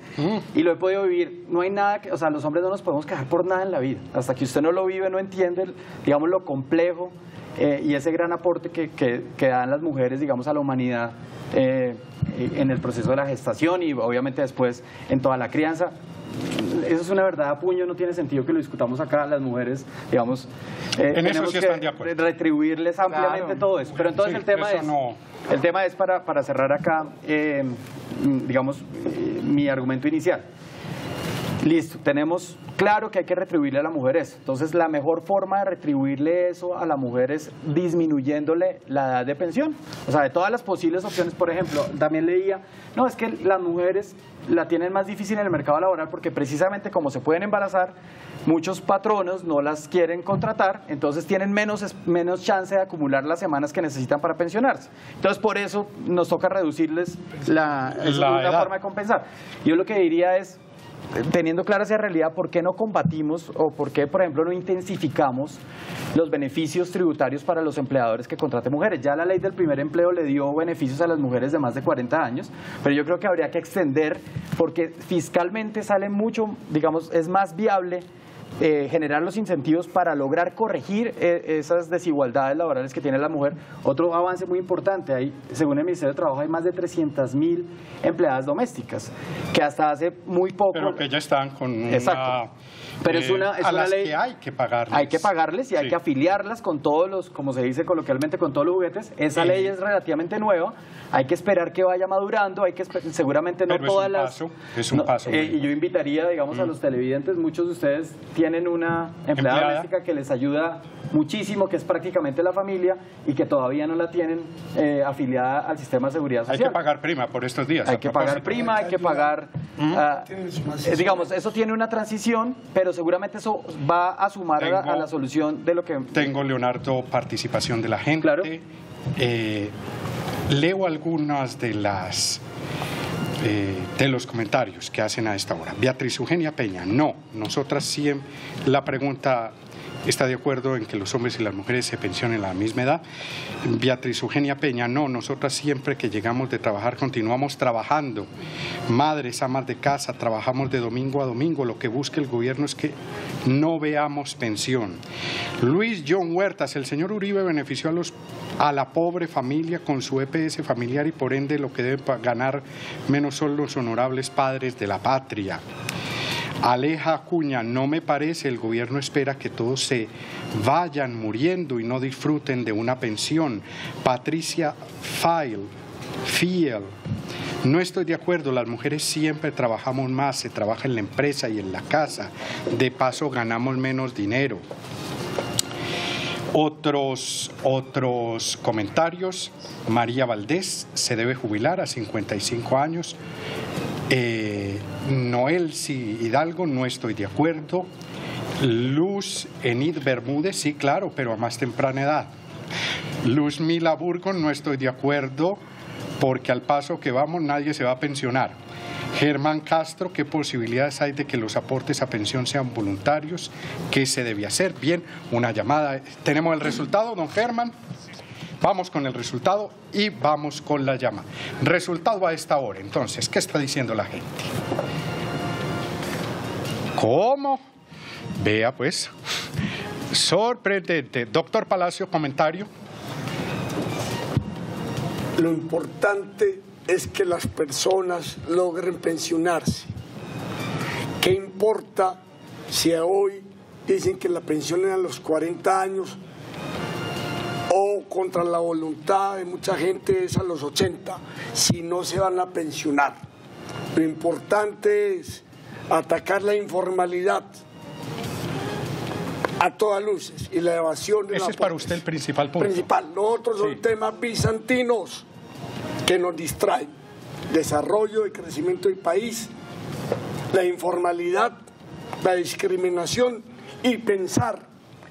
y lo he podido vivir. No hay nada que, o sea, los hombres no nos podemos quejar por nada en la vida. Hasta que usted no lo vive, no entiende, digamos, lo complejo y ese gran aporte que dan las mujeres, digamos, a la humanidad en el proceso de la gestación y obviamente después en toda la crianza. Eso es una verdad a puño, no tiene sentido que lo discutamos acá. Las mujeres, digamos, en eso sí están de tenemos acuerdo. que retribuirles ampliamente todo eso. Pero entonces sí, el tema es para cerrar acá, digamos, mi argumento inicial. Listo, tenemos claro que hay que retribuirle a la mujer eso. Entonces, la mejor forma de retribuirle eso a la mujer es disminuyéndole la edad de pensión. O sea, de todas las posibles opciones, por ejemplo, también leía, no, es que las mujeres la tienen más difícil en el mercado laboral porque precisamente como se pueden embarazar, muchos patronos no las quieren contratar, entonces tienen menos chance de acumular las semanas que necesitan para pensionarse. Entonces, por eso nos toca reducirles la forma de compensar. Yo lo que diría es, teniendo clara esa realidad, ¿por qué no combatimos o por qué, por ejemplo, no intensificamos los beneficios tributarios para los empleadores que contraten mujeres? Ya la ley del primer empleo le dio beneficios a las mujeres de más de 40 años, pero yo creo que habría que extender porque fiscalmente sale mucho, digamos, es más viable generar los incentivos para lograr corregir esas desigualdades laborales que tiene la mujer. Otro avance muy importante, hay, según el Ministerio de Trabajo, hay más de 300.000 empleadas domésticas, que hasta hace muy poco... Pero que ya están con una... Exacto. Pero es una ley que hay que pagarles. Hay que pagarles y hay que afiliarlas con todos los, como se dice coloquialmente, con todos los juguetes. Esa ley es relativamente nueva, hay que esperar que vaya madurando, hay que seguramente no pero todas es un paso. Y yo invitaría, digamos, a los televidentes, muchos de ustedes tienen una empleada doméstica que les ayuda muchísimo, que es prácticamente la familia y que todavía no la tienen afiliada al sistema de seguridad social. Hay que pagar prima por estos días. Hay que pagar prima, hay que pagar... digamos, eso tiene una transición, pero seguramente eso va a sumar a la solución de lo que... Tengo, Leonardo, participación de la gente. Claro. Leo algunas de los comentarios que hacen a esta hora. Beatriz Eugenia Peña, no, nosotras siempre, la pregunta está de acuerdo en que los hombres y las mujeres se pensionen a la misma edad. Beatriz Eugenia Peña, no, nosotras siempre que llegamos de trabajar continuamos trabajando. Madres, amas de casa, trabajamos de domingo a domingo. Lo que busca el gobierno es que no veamos pensión. Luis John Huertas, el señor Uribe benefició a la pobre familia con su EPS familiar y por ende lo que deben ganar menos son los honorables padres de la patria. Aleja Acuña, no me parece, el gobierno espera que todos se vayan muriendo y no disfruten de una pensión. Patricia Fiel, no estoy de acuerdo, las mujeres siempre trabajamos más, se trabaja en la empresa y en la casa, de paso ganamos menos dinero. Otros comentarios, María Valdés se debe jubilar a 55 años. Noel Hidalgo, no estoy de acuerdo. Luz Enid Bermúdez, sí, claro, pero a más temprana edad. Luz Mila Burgos, no estoy de acuerdo, porque al paso que vamos nadie se va a pensionar. Germán Castro, ¿qué posibilidades hay de que los aportes a pensión sean voluntarios? ¿Qué se debe hacer? Bien, una llamada. ¿Tenemos el resultado, don Germán? Vamos con el resultado y vamos con la llama. Resultado a esta hora. Entonces, ¿qué está diciendo la gente? ¿Cómo? Vea pues. Sorprendente. Doctor Palacio, comentario. Lo importante es que las personas logren pensionarse. ¿Qué importa si hoy dicen que la pensión es a los 40 años o contra la voluntad de mucha gente es a los 80, si no se van a pensionar? Lo importante es atacar la informalidad a todas luces y la evasión de ese es para usted el principal punto. Los otros son temas bizantinos que nos distraen. Desarrollo y crecimiento del país, la informalidad, la discriminación y pensar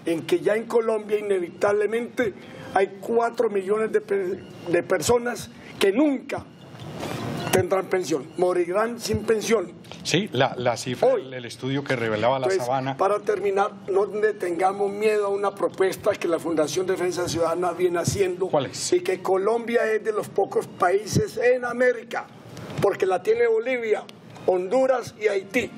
en que ya en Colombia inevitablemente hay 4 millones de personas que nunca tendrán pensión, morirán sin pensión. Sí, la cifra del estudio que revelaba La Sabana. Para terminar, no le tengamos miedo a una propuesta que la Fundación Defensa Ciudadana viene haciendo. ¿Cuál es? Y que Colombia es de los pocos países en América, porque la tiene Bolivia, Honduras y Haití,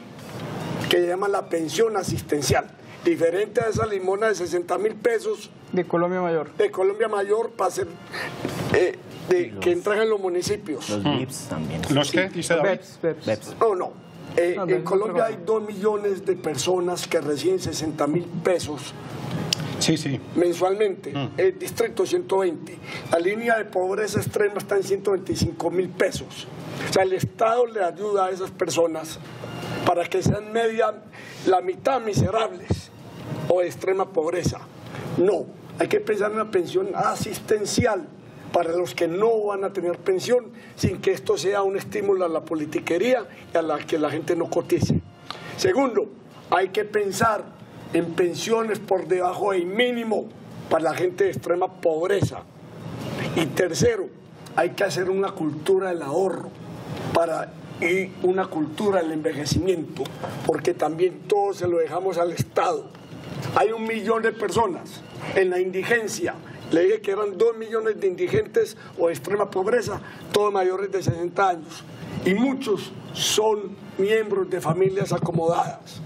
que llaman la pensión asistencial. Diferente a esa limona de 60.000 pesos. De Colombia Mayor. De Colombia Mayor para ser... que entran en los municipios. Los BIPs también. ¿Los qué? Dice David. BEPS. No. En Colombia hay 2 millones de personas que reciben 60.000 pesos sí. mensualmente. El distrito 120. La línea de pobreza extrema está en 125.000 pesos. O sea, el Estado le ayuda a esas personas para que sean la mitad miserables o de extrema pobreza. No, hay que pensar en una pensión asistencial para los que no van a tener pensión, sin que esto sea un estímulo a la politiquería y a la que la gente no cotice. Segundo, hay que pensar en pensiones por debajo del mínimo para la gente de extrema pobreza. Y tercero, hay que hacer una cultura del ahorro y una cultura del envejecimiento, porque también todo se lo dejamos al Estado. Hay 1 millón de personas en la indigencia. Le dije que eran 2 millones de indigentes o de extrema pobreza, todos mayores de 60 años. Y muchos son miembros de familias acomodadas.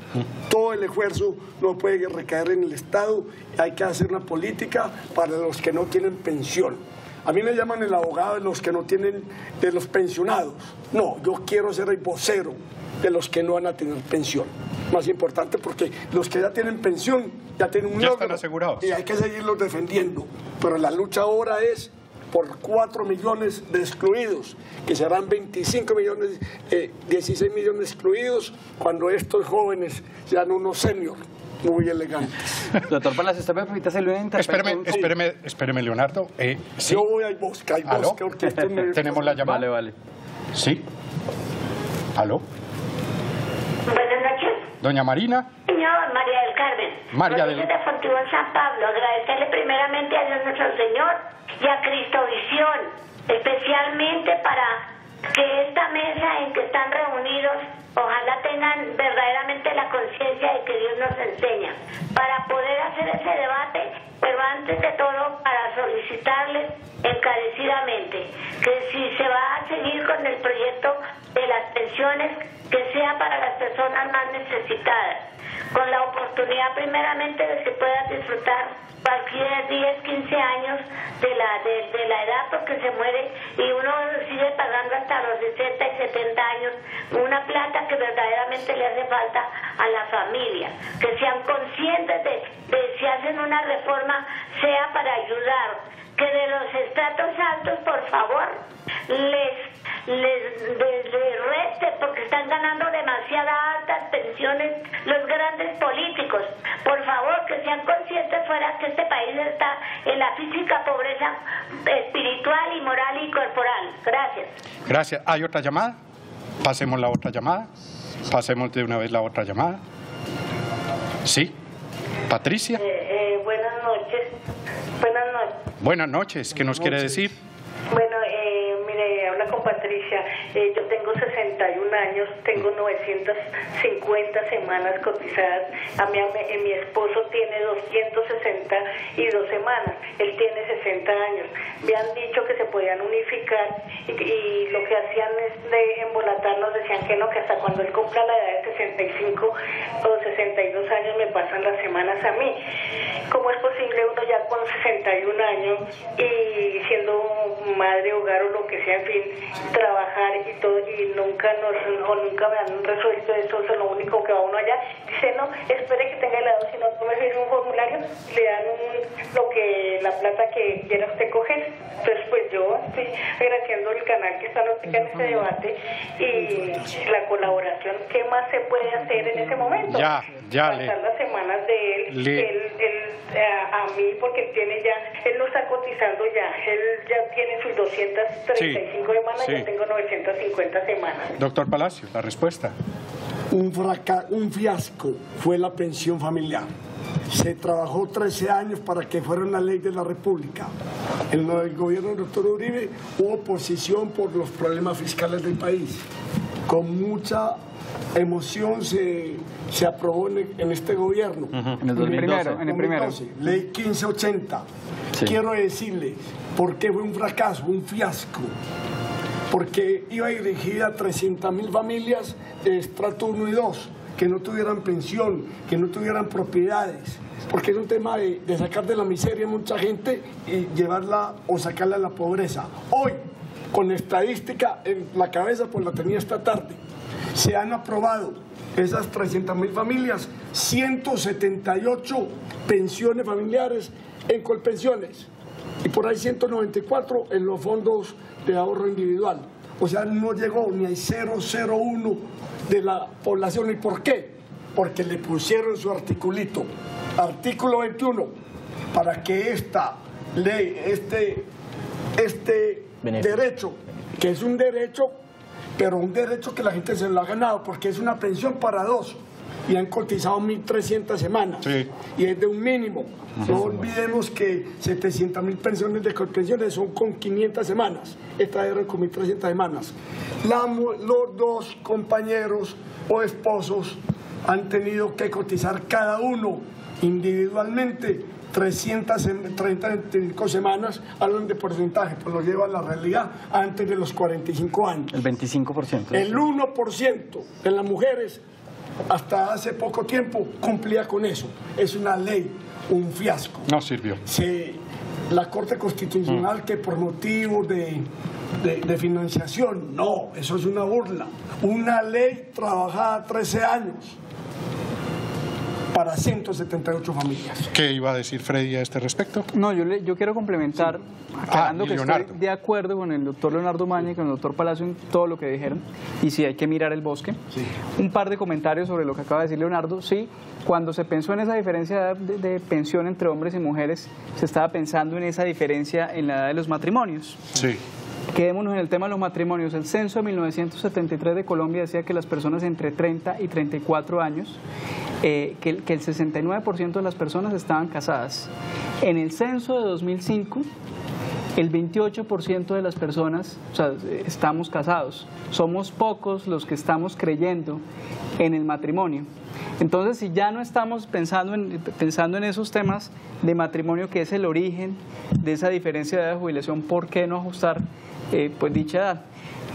Todo el esfuerzo no puede recaer en el Estado. Hay que hacer una política para los que no tienen pensión. A mí me llaman el abogado de los que no tienen, de los pensionados. No, yo quiero ser el vocero de los que no van a tener pensión. Más importante porque los que ya tienen pensión ya tienen un logro, están asegurados. Y hay que seguirlos defendiendo. Pero la lucha ahora es por 4 millones de excluidos, que serán 25 millones, 16 millones excluidos, cuando estos jóvenes sean unos seniors muy elegantes. Doctor Palacio, ¿usted me permite hacerle una intervención? Espéreme, Leonardo. Sí. Yo voy al bosque, porque esto me... Tenemos la llamada. Vale. Sí. ¿Aló? Buenas noches. Doña Marina. Señor, María del Carmen. María del... de Fontibón, San Pablo. Agradecerle primeramente a Dios nuestro Señor y a Cristovisión, especialmente para que esta mesa en que están reunidos, ojalá tenga tengan verdaderamente la conciencia de que Dios nos enseña, para poder hacer ese debate, pero antes de todo para solicitarles encarecidamente que si se va a seguir con el proyecto de las pensiones, que sea para las personas más necesitadas, con la oportunidad primeramente de que puedan disfrutar cualquier 10, 15 años de la edad, porque se muere y uno sigue pagando hasta los 60 y 70 años una plata que verdaderamente le hace falta a la familia. Que sean conscientes de si hacen una reforma sea para ayudar, que de los estratos altos, por favor, les reste, porque están ganando demasiadas altas pensiones los grandes políticos. Por favor, que sean conscientes fuera que este país está en la física pobreza espiritual y moral y corporal. Gracias. Gracias. ¿Hay otra llamada? Pasemos la otra llamada. Pasemos de una vez la otra llamada. Sí. Patricia. Buenas noches. Buenas noches. Buenas noches. ¿Qué nos quiere decir? Bueno, mire, habla con Patricia. Yo tengo 61 años, tengo 950 semanas cotizadas. Mi esposo tiene 262 semanas, él tiene 60 años. Me han dicho que se podían unificar y lo que hacían es de embolatarnos, decían que no, que hasta cuando él cumpla la edad de 65 o 62 años me pasan las semanas a mí. ¿Cómo es posible uno ya con 61 años y siendo madre, hogar o lo que sea, en fin, trabajar y todo, y nunca me han resuelto eso? Es lo único que va uno allá, dice no, espere que tenga helado, si no tome un formulario, le dan la plata que quiera usted coger. Entonces pues yo estoy agradeciendo el canal que está en este debate y la colaboración. ¿Qué más se puede hacer en ese momento? Ya pasar las semanas de él, a mí, porque él no está cotizando ya, él ya tiene sus 235 semanas, yo tengo 950 semanas. Doctor Palacio, la respuesta. Un fiasco fue la pensión familiar. Se trabajó 13 años para que fuera una ley de la República. En el gobierno del doctor Uribe hubo oposición por los problemas fiscales del país. Con mucha emoción se aprobó en este gobierno. En el 2012. En el primero. Ley 1580. Sí. Quiero decirles por qué fue un fracaso, un fiasco. Porque iba dirigida a 300.000 familias de estrato 1 y 2, que no tuvieran pensión, que no tuvieran propiedades, porque es un tema de sacar de la miseria a mucha gente y llevarla o sacarla a la pobreza. Hoy, con estadística en la cabeza, pues la tenía esta tarde, se han aprobado esas 300.000 familias, 178 pensiones familiares en Colpensiones y por ahí 194 en los fondos de ahorro individual. O sea, no llegó ni al 0,01 de la población. ¿Y por qué? Porque le pusieron su articulito, artículo 21, para que esta ley, este derecho, que es un derecho, pero un derecho que la gente se lo ha ganado, porque es una pensión para dos, y han cotizado 1.300 semanas, sí. Y es de un mínimo. No olvidemos que 700.000 pensiones de Colpensiones son con 500 semanas, esta era con 1.300 semanas. Los dos compañeros o esposos han tenido que cotizar cada uno individualmente 335 semanas, hablan de porcentaje, pues lo lleva a la realidad antes de los 45 años. El 25%. El 1% de las mujeres hasta hace poco tiempo cumplía con eso. Es una ley, un fiasco. No sirvió. La Corte Constitucional que por motivos de financiación, no, eso es una burla. Una ley trabajada 13 años para 178 familias. ¿Qué iba a decir Freddy a este respecto? No, yo quiero complementar, aclarando que estoy de acuerdo con el doctor Leonardo Maña y con el doctor Palacio en todo lo que dijeron, y sí hay que mirar el bosque. Sí. Un par de comentarios sobre lo que acaba de decir Leonardo. Sí, cuando se pensó en esa diferencia de pensión entre hombres y mujeres, se estaba pensando en esa diferencia en la edad de los matrimonios. Sí. Quedémonos en el tema de los matrimonios. El censo de 1973 de Colombia decía que las personas entre 30 y 34 años, que el 69% de las personas estaban casadas. En el censo de 2005, el 28% de las personas, o sea, estamos casados. Somos pocos los que estamos creyendo en el matrimonio. Entonces, si ya no estamos pensando en esos temas de matrimonio, que es el origen de esa diferencia de edad de jubilación, ¿por qué no ajustar pues dicha edad?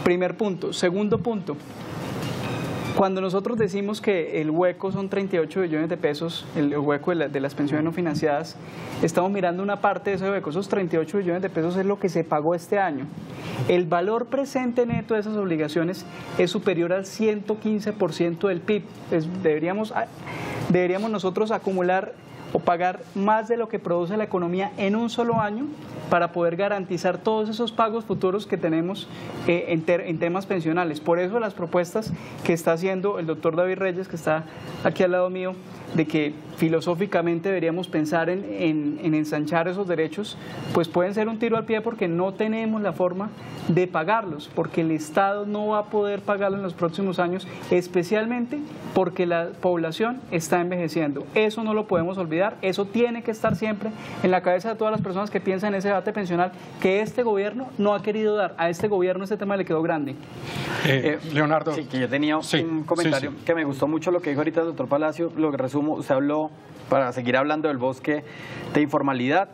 Primer punto. Segundo punto. Cuando nosotros decimos que el hueco son 38 billones de pesos, el hueco de las pensiones no financiadas, estamos mirando una parte de ese hueco. Esos 38 billones de pesos es lo que se pagó este año. El valor presente neto de esas obligaciones es superior al 115% del PIB. Deberíamos nosotros acumular o pagar más de lo que produce la economía en un solo año para poder garantizar todos esos pagos futuros que tenemos en temas pensionales. Por eso las propuestas que está haciendo el doctor David Reyes, que está aquí al lado mío, de que filosóficamente deberíamos pensar en ensanchar esos derechos, pues pueden ser un tiro al pie, porque no tenemos la forma de pagarlos, porque el Estado no va a poder pagarlo en los próximos años, especialmente porque la población está envejeciendo. Eso no lo podemos olvidar, eso tiene que estar siempre en la cabeza de todas las personas que piensan en ese debate pensional, que este gobierno no ha querido dar. A este gobierno este tema le quedó grande. Leonardo. Sí, que yo tenía un comentario que me gustó mucho lo que dijo ahorita el doctor Palacio. Lo que resumo, usted habló, para seguir hablando del bosque, de informalidad,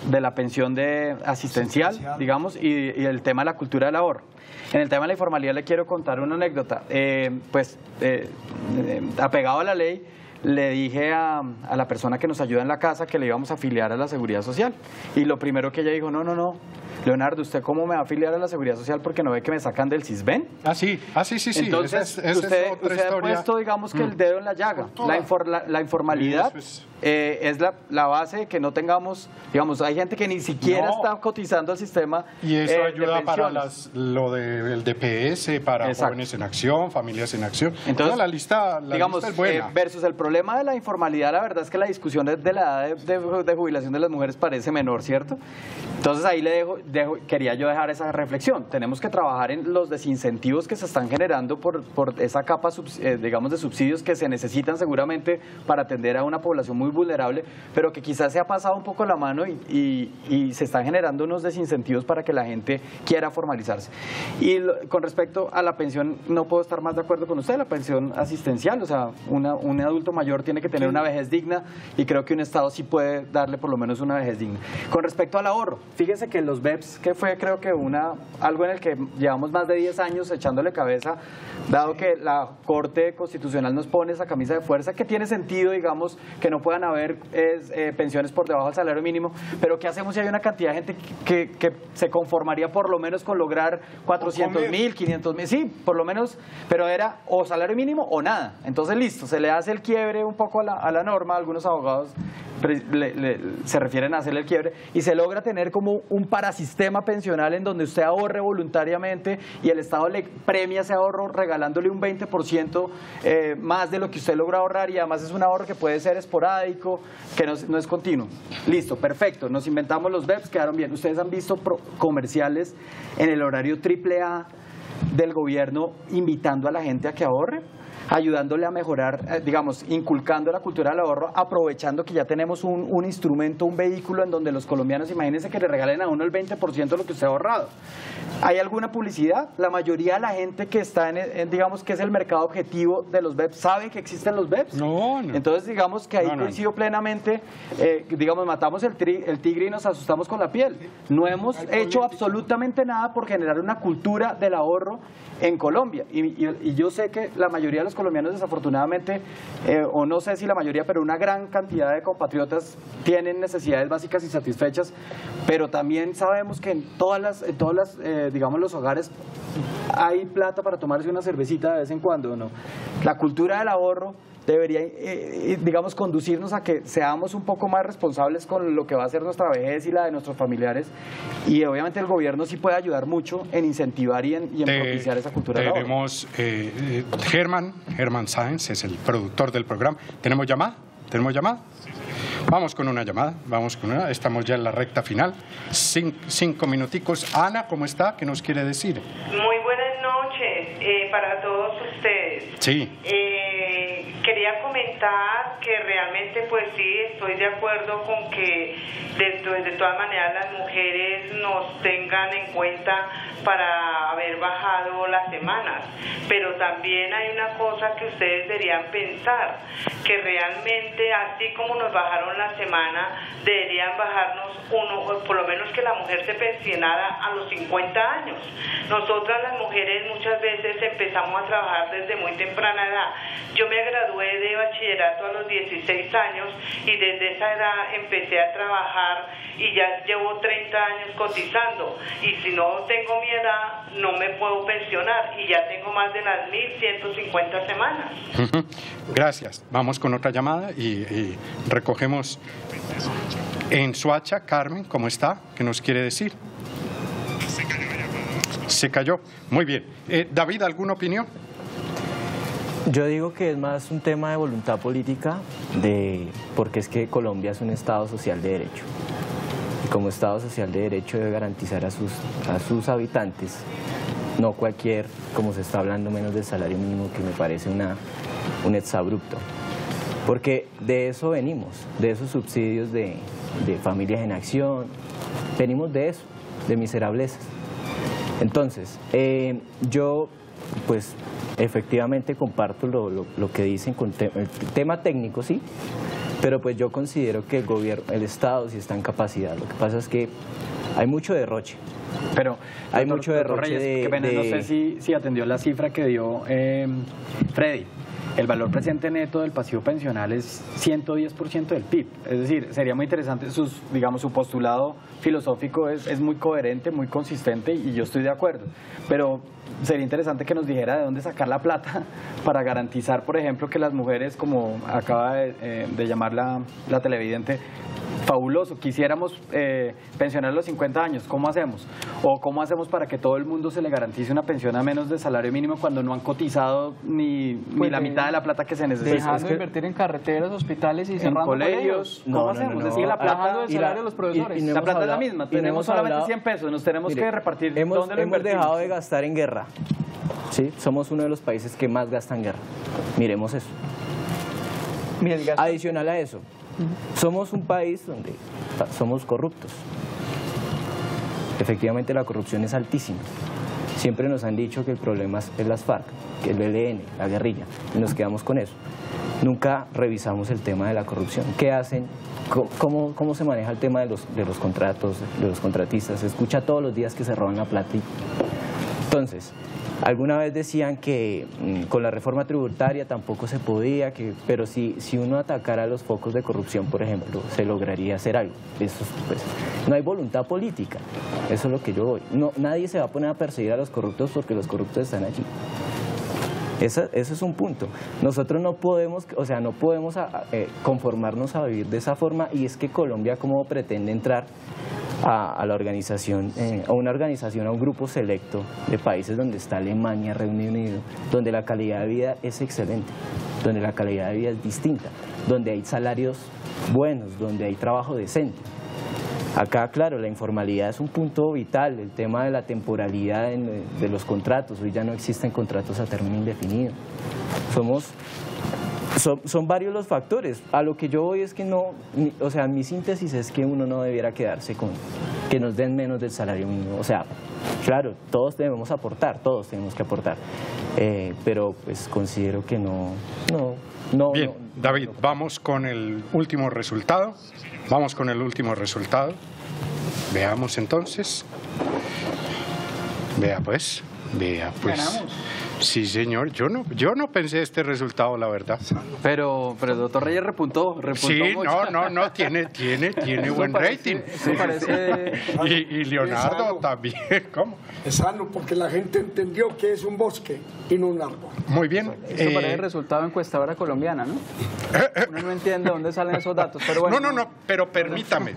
de la pensión de asistencial, digamos, y el tema de la cultura del ahorro. En el tema de la informalidad le quiero contar una anécdota. Apegado a la ley, le dije a la persona que nos ayuda en la casa que le íbamos a afiliar a la Seguridad Social. Y lo primero que ella dijo, no, Leonardo, ¿usted cómo me va a afiliar a la Seguridad Social porque no ve que me sacan del CISBEN? Sí. Entonces, usted ha puesto, digamos, que el dedo en la llaga. La informalidad es la base de que no tengamos, digamos, hay gente que ni siquiera está cotizando al sistema. Y eso ayuda para lo del DPS, para jóvenes en acción, familias en acción. Entonces, la lista es buena. Versus el problema de la informalidad, la verdad es que la discusión de la edad de jubilación de las mujeres parece menor, ¿cierto? Entonces ahí quería yo dejar esa reflexión. Tenemos que trabajar en los desincentivos que se están generando por esa capa, digamos, de subsidios que se necesitan seguramente para atender a una población muy vulnerable, pero que quizás se ha pasado un poco la mano y se están generando unos desincentivos para que la gente quiera formalizarse. Y con respecto a la pensión, no puedo estar más de acuerdo con usted. La pensión asistencial, o sea, un adulto mayor tiene que tener una vejez digna, y creo que un Estado sí puede darle por lo menos una vejez digna. Con respecto al ahorro, fíjese que los BEPS, que fue creo que algo en el que llevamos más de 10 años echándole cabeza, dado que la Corte Constitucional nos pone esa camisa de fuerza, que tiene sentido, digamos, que no puedan haber pensiones por debajo del salario mínimo, pero ¿qué hacemos si hay una cantidad de gente que se conformaría por lo menos con lograr 400.000, 500.000? Sí, por lo menos, pero era o salario mínimo o nada. Entonces, listo, se le hace el quiebre un poco a la norma. Algunos abogados se refieren a hacerle el quiebre, y se logra tener como un parasistema pensional en donde usted ahorre voluntariamente y el Estado le premia ese ahorro regalándole un 20% más de lo que usted logra ahorrar, y además es un ahorro que puede ser esporádico, que no es continuo. Listo, perfecto, nos inventamos los BEPS, quedaron bien. Ustedes han visto comerciales en el horario AAA del gobierno invitando a la gente a que ahorre, ayudándole a mejorar, digamos, inculcando la cultura del ahorro, aprovechando que ya tenemos un instrumento, un vehículo en donde los colombianos, imagínense que le regalen a uno el 20% de lo que usted ha ahorrado. ¿Hay alguna publicidad? La mayoría de la gente que está digamos, que es el mercado objetivo de los BEPS, ¿sabe que existen los BEPS? No. Entonces, digamos que ahí coincido plenamente, digamos, matamos el tigre y nos asustamos con la piel. No hemos hecho absolutamente nada por generar una cultura del ahorro en Colombia, y yo sé que la mayoría de los colombianos, desafortunadamente, o no sé si la mayoría, pero una gran cantidad de compatriotas tienen necesidades básicas insatisfechas, pero también sabemos que en todas las digamos, los hogares hay plata para tomarse una cervecita de vez en cuando, ¿no? La cultura del ahorro debería, digamos, conducirnos a que seamos un poco más responsables con lo que va a ser nuestra vejez y la de nuestros familiares, y obviamente el gobierno sí puede ayudar mucho en incentivar y en propiciar esa cultura del ahorro. Tenemos Germán Sáenz, es el productor del programa. ¿Tenemos llamada? Vamos con una llamada, estamos ya en la recta final, 5 minuticos. Ana, ¿cómo está? ¿Qué nos quiere decir? Muy buenas noches para todos ustedes. Sí. Quería comentar que realmente pues sí, estoy de acuerdo con que de todas maneras las mujeres nos tengan en cuenta para haber bajado las semanas, pero también hay una cosa que ustedes deberían pensar, que realmente así como nos bajaron la semana, deberían bajarnos por lo menos que la mujer se pensionara a los 50 años. Nosotras las mujeres muchas veces empezamos a trabajar desde muy temprana edad. Yo me gradué de bachillerato a los 16 años y desde esa edad empecé a trabajar y ya llevo 30 años cotizando, y si no tengo mi edad no me puedo pensionar y ya tengo más de las 1.150 semanas. Gracias. Vamos con otra llamada y recogemos en Soacha. Carmen, ¿cómo está? ¿Qué nos quiere decir? Se cayó. Muy bien. David, ¿alguna opinión? Yo digo que es más un tema de voluntad política, porque es que Colombia es un Estado social de derecho. Y como Estado social de derecho debe garantizar a sus habitantes, no cualquier, como se está hablando, menos del salario mínimo, que me parece un exabrupto. Porque de eso venimos, de esos subsidios de familias en acción, venimos de eso, de miserablezas. Entonces, yo pues efectivamente comparto lo que dicen con el tema técnico, sí, pero pues yo considero que el gobierno, el Estado sí está en capacidad. Lo que pasa es que hay mucho derroche. Pero hay mucho derroche no sé si atendió la cifra que dio Freddy. El valor presente neto del pasivo pensional es 110% del PIB. Es decir, sería muy interesante, su postulado filosófico es muy coherente, muy consistente, y yo estoy de acuerdo. Pero sería interesante que nos dijera de dónde sacar la plata para garantizar, por ejemplo, que las mujeres, como acaba de llamar la televidente, fabuloso, quisiéramos pensionar a los 50 años, ¿cómo hacemos? ¿O cómo hacemos para que todo el mundo se le garantice una pensión a menos del salario mínimo cuando no han cotizado ni la mitad de la plata que se necesita? Dejando de invertir en carreteras, hospitales y cerrando colegios. ¿Cómo hacemos? Es decir, la plata del salario de los profesores. La plata es la misma, tenemos solamente 100 pesos, nos tenemos que repartir. Hemos dejado de gastar en guerra. ¿Sí? Somos uno de los países que más gasta en guerra. Miremos eso. Adicional a eso, somos un país donde somos corruptos. Efectivamente, la corrupción es altísima. Siempre nos han dicho que el problema es las FARC, que el ELN, la guerrilla, y nos quedamos con eso. Nunca revisamos el tema de la corrupción. ¿Qué hacen? ¿Cómo se maneja el tema de los contratos, de los contratistas? Se escucha todos los días que se roban la plata. Entonces, alguna vez decían que con la reforma tributaria tampoco se podía, pero si uno atacara los focos de corrupción, por ejemplo, se lograría hacer algo. Eso, pues, no hay voluntad política, eso es lo que yo voy. Nadie se va a poner a perseguir a los corruptos porque los corruptos están allí. Eso es un punto. Nosotros no podemos conformarnos a vivir de esa forma, y es que Colombia, ¿cómo pretende entrar a la organización, a una organización, a un grupo selecto de países donde está Alemania, Reino Unido, donde la calidad de vida es excelente, donde la calidad de vida es distinta, donde hay salarios buenos, donde hay trabajo decente? Acá, claro, la informalidad es un punto vital, el tema de la temporalidad de los contratos. Hoy ya no existen contratos a término indefinido. Son varios los factores. A lo que yo voy es que mi síntesis es que uno no debiera quedarse con que nos den menos del salario mínimo. O sea, claro, todos tenemos que aportar, pero pues considero que no. Bien, David, vamos con el último resultado. Veamos entonces. Vea pues. Ganamos. Sí, señor. Yo no pensé este resultado, la verdad. Pero el doctor Reyes repuntó sí, mucho. no, tiene buen rating. Sí, parece. Y Leonardo también. ¿Cómo? Es sano, porque la gente entendió que es un bosque y no un árbol. Muy bien. Esto parece el resultado de encuestadora colombiana, ¿no? Uno no entiende dónde salen esos datos, pero bueno. No, pero permítame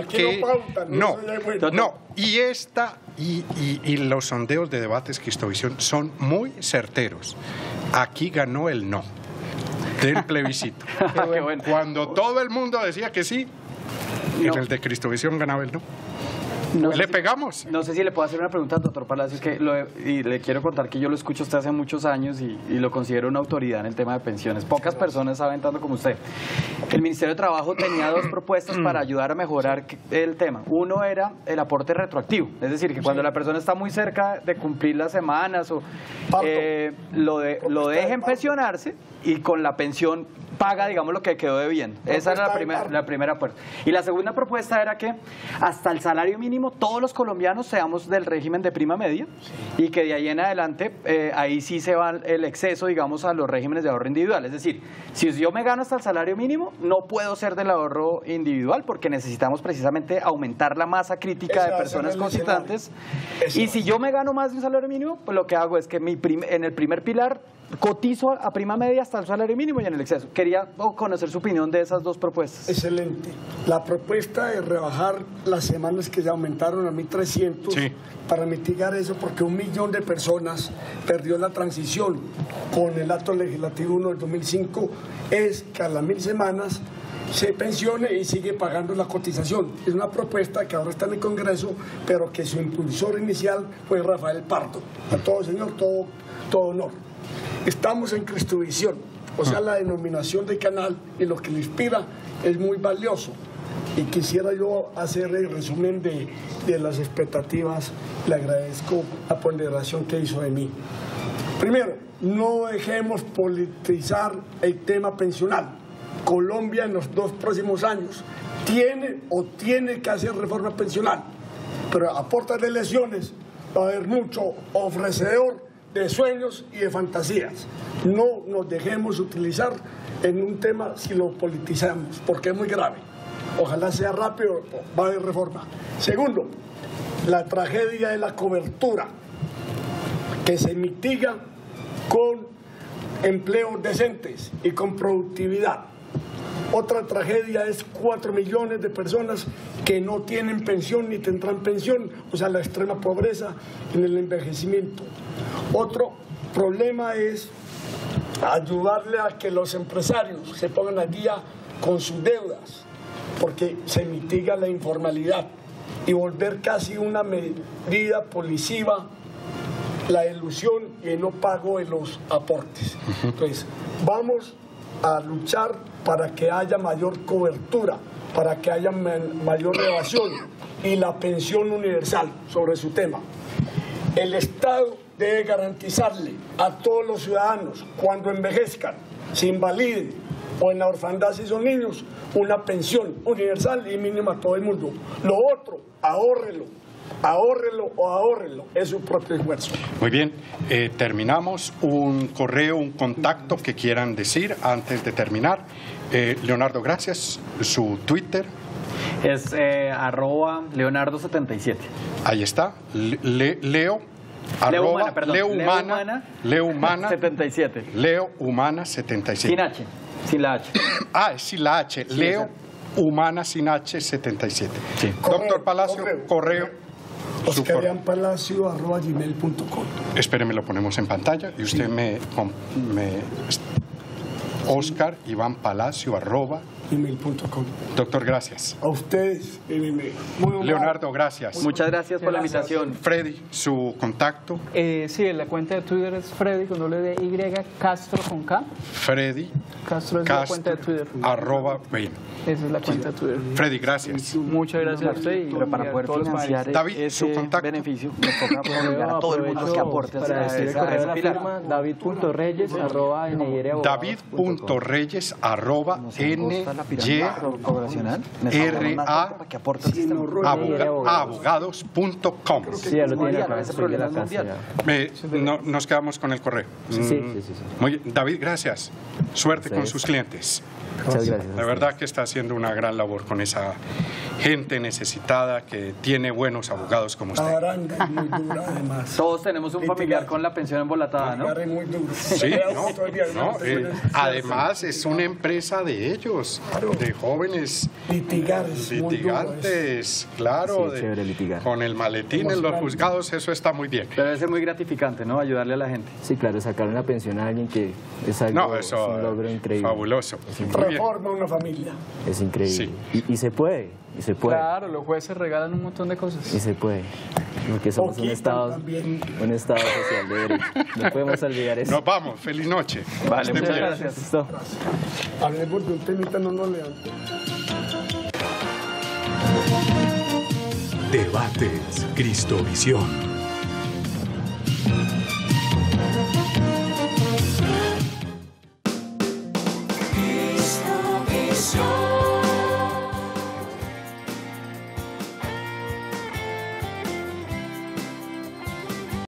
que... No, y los sondeos de debates Cristovisión son muy certeros. Aquí ganó el no del plebiscito. Qué bueno. Cuando todo el mundo decía que sí, en el de Cristovisión ganaba el no. ¿Le pegamos? No sé si le puedo hacer una pregunta al doctor Palacios, y le quiero contar que yo lo escucho a usted hace muchos años y lo considero una autoridad en el tema de pensiones. Pocas personas saben tanto como usted. El Ministerio de Trabajo tenía dos propuestas para ayudar a mejorar el tema. Uno era el aporte retroactivo, es decir, que cuando la persona está muy cerca de cumplir las semanas o lo dejen pensionarse y con la pensión paga, digamos, lo que quedó debiendo. Esa era la primera propuesta. Y la segunda propuesta era que hasta el salario mínimo todos los colombianos seamos del régimen de prima media y que de ahí en adelante ahí sí se va el exceso, digamos, a los regímenes de ahorro individual. Es decir, si yo me gano hasta el salario mínimo, no puedo ser del ahorro individual porque necesitamos precisamente aumentar la masa crítica de personas constantes. Y si yo me gano más de un salario mínimo, pues lo que hago es que en el primer pilar cotizo a prima media hasta el salario mínimo y en el exceso. Quería conocer su opinión de esas dos propuestas. Excelente. La propuesta de rebajar las semanas que ya aumentaron a 1.300 para mitigar eso, porque 1 millón de personas perdió la transición con el acto legislativo 1 del 2005, es que a las 1.000 semanas se pensione y sigue pagando la cotización. Es una propuesta que ahora está en el Congreso, pero que su impulsor inicial fue Rafael Pardo. A todo señor, todo honor. Estamos en Cristovisión, o sea, la denominación del canal y lo que le inspira es muy valioso. Y quisiera yo hacer el resumen de las expectativas. Le agradezco la ponderación que hizo de mí. Primero, no dejemos politizar el tema pensional. Colombia en los 2 próximos años tiene que hacer reforma pensional, pero a puertas de elecciones va a haber mucho ofrecedor de sueños y de fantasías. No nos dejemos utilizar en un tema si lo politizamos, porque es muy grave. Ojalá sea rápido, va a haber reforma. Segundo, la tragedia de la cobertura, que se mitiga con empleos decentes y con productividad. Otra tragedia es 4 millones de personas que no tienen pensión ni tendrán pensión, o sea, la extrema pobreza en el envejecimiento. Otro problema es ayudarle a que los empresarios se pongan al día con sus deudas, porque se mitiga la informalidad, y volver casi una medida policiva la elusión y el no pago de los aportes. Entonces, vamos a luchar para que haya mayor cobertura, para que haya mayor evasión y la pensión universal sobre su tema. El Estado debe garantizarle a todos los ciudadanos, cuando envejezcan, se invaliden o en la orfandad si son niños, una pensión universal y mínima a todo el mundo. Lo otro, ahórrelo o ahórrelo, es su propio esfuerzo. Muy bien, terminamos. Un correo, un contacto que quieran decir antes de terminar. Leonardo, gracias. Su Twitter. Es @Leonardo77. Ahí está. Leo Humana 77. Leo Humana 77. Sin H, sin la H. Es sin la H. Sí, Leo Humana sin H 77. Sí. Doctor Palacio, correo. oscarianpalacio@gmail.com. Espéreme, lo ponemos en pantalla y usted Oscar Iván Palacio @gmail.com. Doctor, gracias. A ustedes, Leonardo, gracias. Muchas gracias por la invitación. Freddy, su contacto. Sí, la cuenta de Twitter es Freddy con Y, Castro con K. Freddy Castro es la cuenta de Twitter. @bien. Esa es la cuenta de Twitter. Freddy, gracias. Muchas gracias a usted. Pero para poder financiar David, su ese contacto. beneficio, nos toca obligar a todo el mundo que aporte para decir el correo de la firma, david.reyes@nyrabogado.com. david.reyes@nyabogados.com. Sí, ya lo tiene acá. Nos quedamos con el correo. Sí. Muy bien. David, gracias. Suerte con sus clientes. Muchas gracias. La verdad que está haciendo una gran labor con esa gente necesitada que tiene buenos abogados como usted. La baranda es muy dura, además. Todos tenemos un familiar con la pensión embolatada, ¿no? Es muy duro. Sí, además es una empresa de ellos, de jóvenes litigantes, claro, Sí, chévere litigar. con el maletín en los juzgados, eso está muy bien. Pero debe ser muy gratificante, ¿no? Ayudarle a la gente. Sí, claro, sacar una pensión a alguien que es algo, es un logro increíble. Fabuloso. Es increíble. Reforma una familia. Es increíble. Sí. Y se puede. Y se puede. Claro, los jueces regalan un montón de cosas. Y se puede. Porque somos un estado social de derecho. No podemos olvidar eso. Nos vamos. Feliz noche. Vale, muchas gracias. Listo. Hablemos de un temita, no nos lean. Debates Cristovisión.